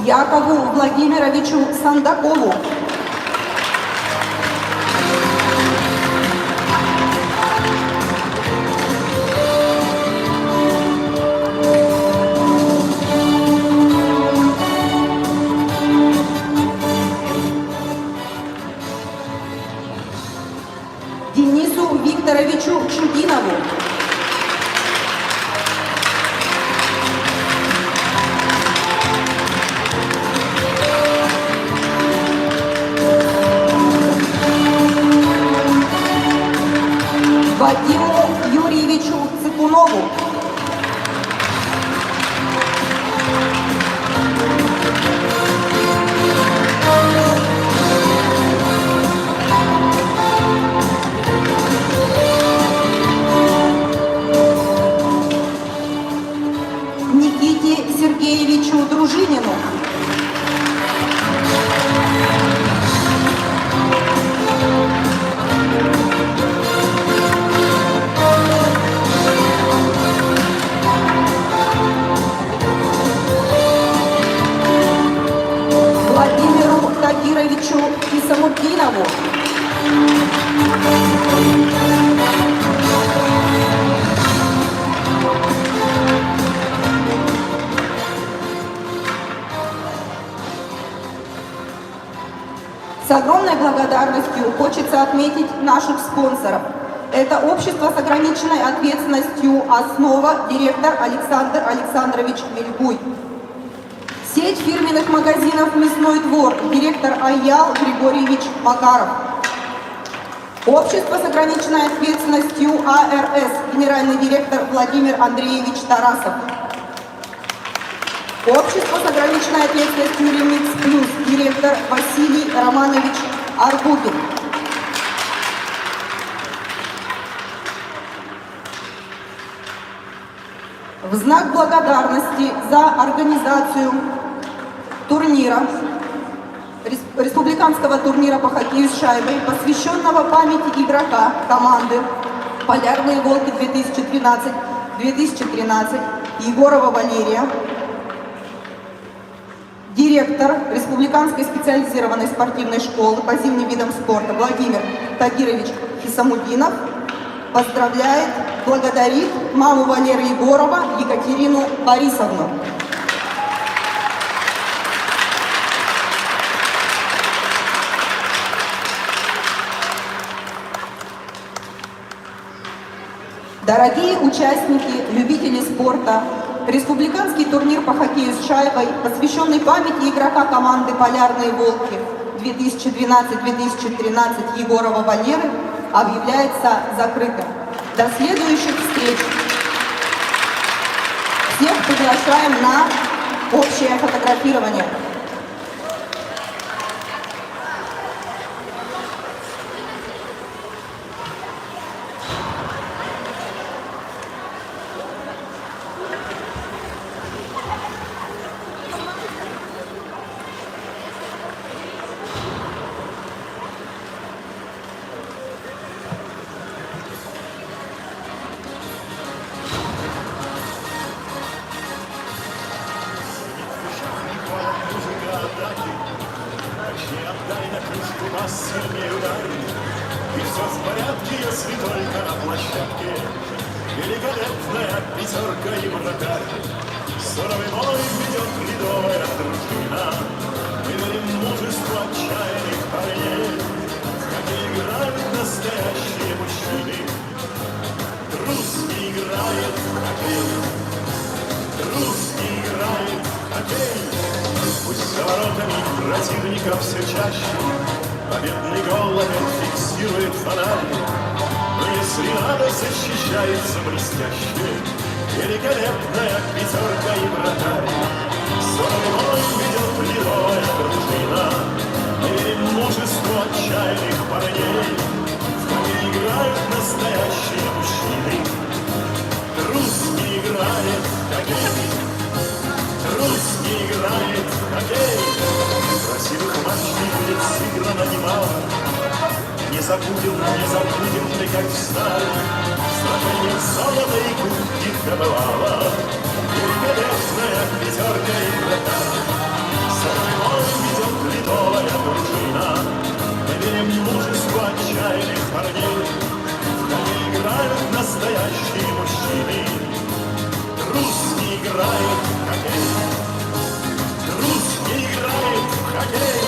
S9: Якову Владимировичу Сандакову. Денису Викторовичу Чудинову. Вадиму Юрьевичу Цыкунову. Никите Сергеевичу Дружинину. Владимиру Тагировичу Исамуддинову. С огромной благодарностью хочется отметить наших спонсоров. Это общество с ограниченной ответственностью «Основа», директор Александр Александрович Мельгуй. Сеть фирменных магазинов «Мясной двор», директор Аял Григорьевич Макаров. Общество с ограниченной ответственностью АРС, генеральный директор Владимир Андреевич Тарасов. Общество с ограниченной ответственностью «Ремикс Плюс», директор Василий Романович Арбукин. В знак благодарности за организацию турнира, республиканского турнира по хоккею с шайбой, посвященного памяти игрока команды «Полярные волки» 2012-2013 Егорова Валерия, директор Республиканской специализированной спортивной школы по зимним видам спорта Владимир Тагирович Хисамуддинов поздравляет, благодарит маму Валеры Егорова Екатерину Борисовну. Дорогие участники, любители спорта, республиканский турнир по хоккею с шайбой, посвященный памяти игрока команды «Полярные волки» 2012-2013 Егорова Валеры, объявляется закрытым. До следующих встреч. Всех приглашаем на общее фотографирование.
S5: Отдай на крышку бас, сильнее ударь. И все в порядке, если только на площадке великолепная пятерка и вратарь. Суровый бой ведет ледовая дружина. Мы верим мужеству отчаянных парней, как и играют настоящие мужчины. Русский играет в хоккей, русский играет в хоккей. Пусть за воротами противников все чаще победный гол опять фиксирует фонарь. Но если надо, защищается блестяще великолепная пятерка и вратарь. Суровый бой ведет ледовая дружина. Мы верим мужеству отчаянных парней, в хоккей играют настоящие мужчины. Русский играет в хоккей, русский играет в хоккей. Красивых матчей будет сыграно немало. Не забудем мы, как встали, сражение золота и кубки добывала великолепная пятерка и вратарь. Собой ведет ледовая дружина. Мы верим мужеству отчаянных парней, в хоккей играют настоящие мужчины. Русский играет в хоккей, русский играет в хоккей.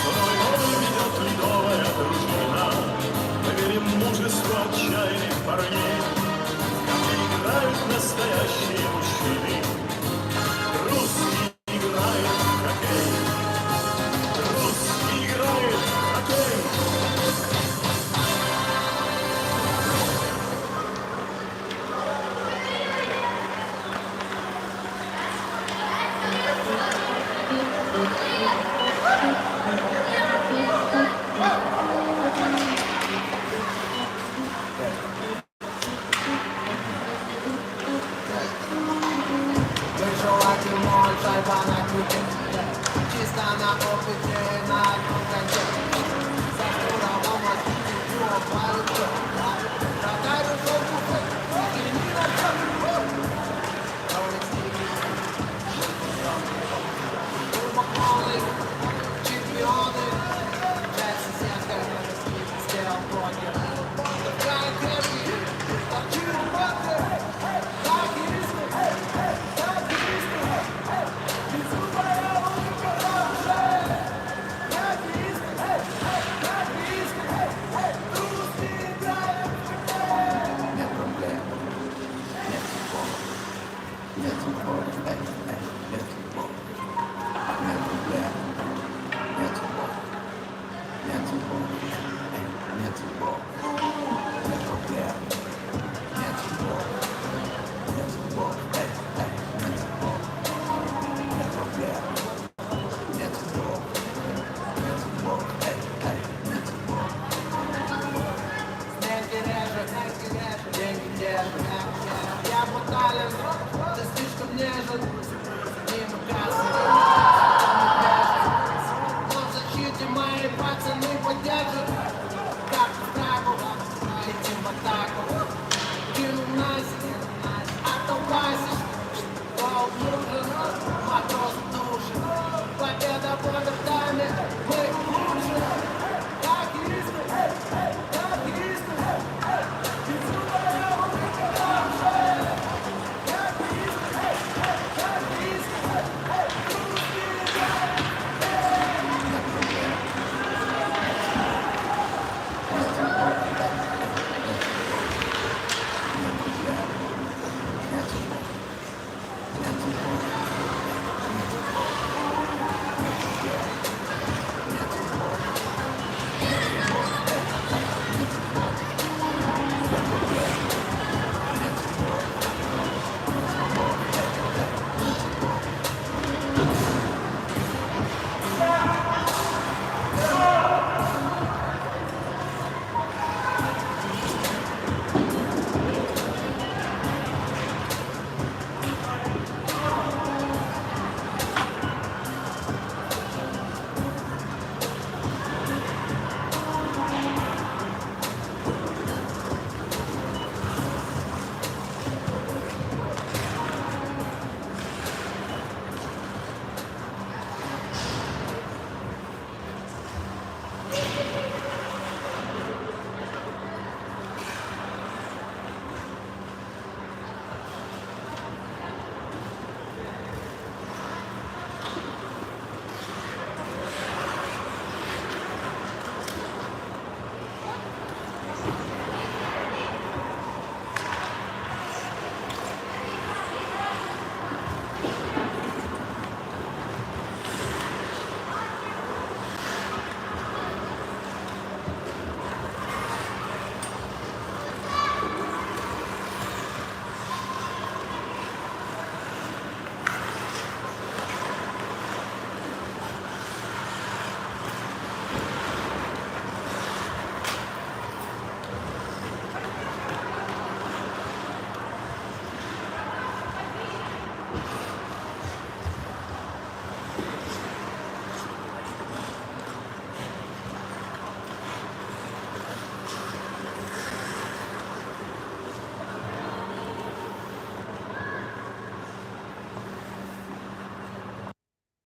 S5: Суровой ведет ледовая дружина. Мы верим мужеству отчаянных парней, в хоккей играют настоящие мужчины. Русский играет в хоккей, русский играет в хоккей.
S10: Calling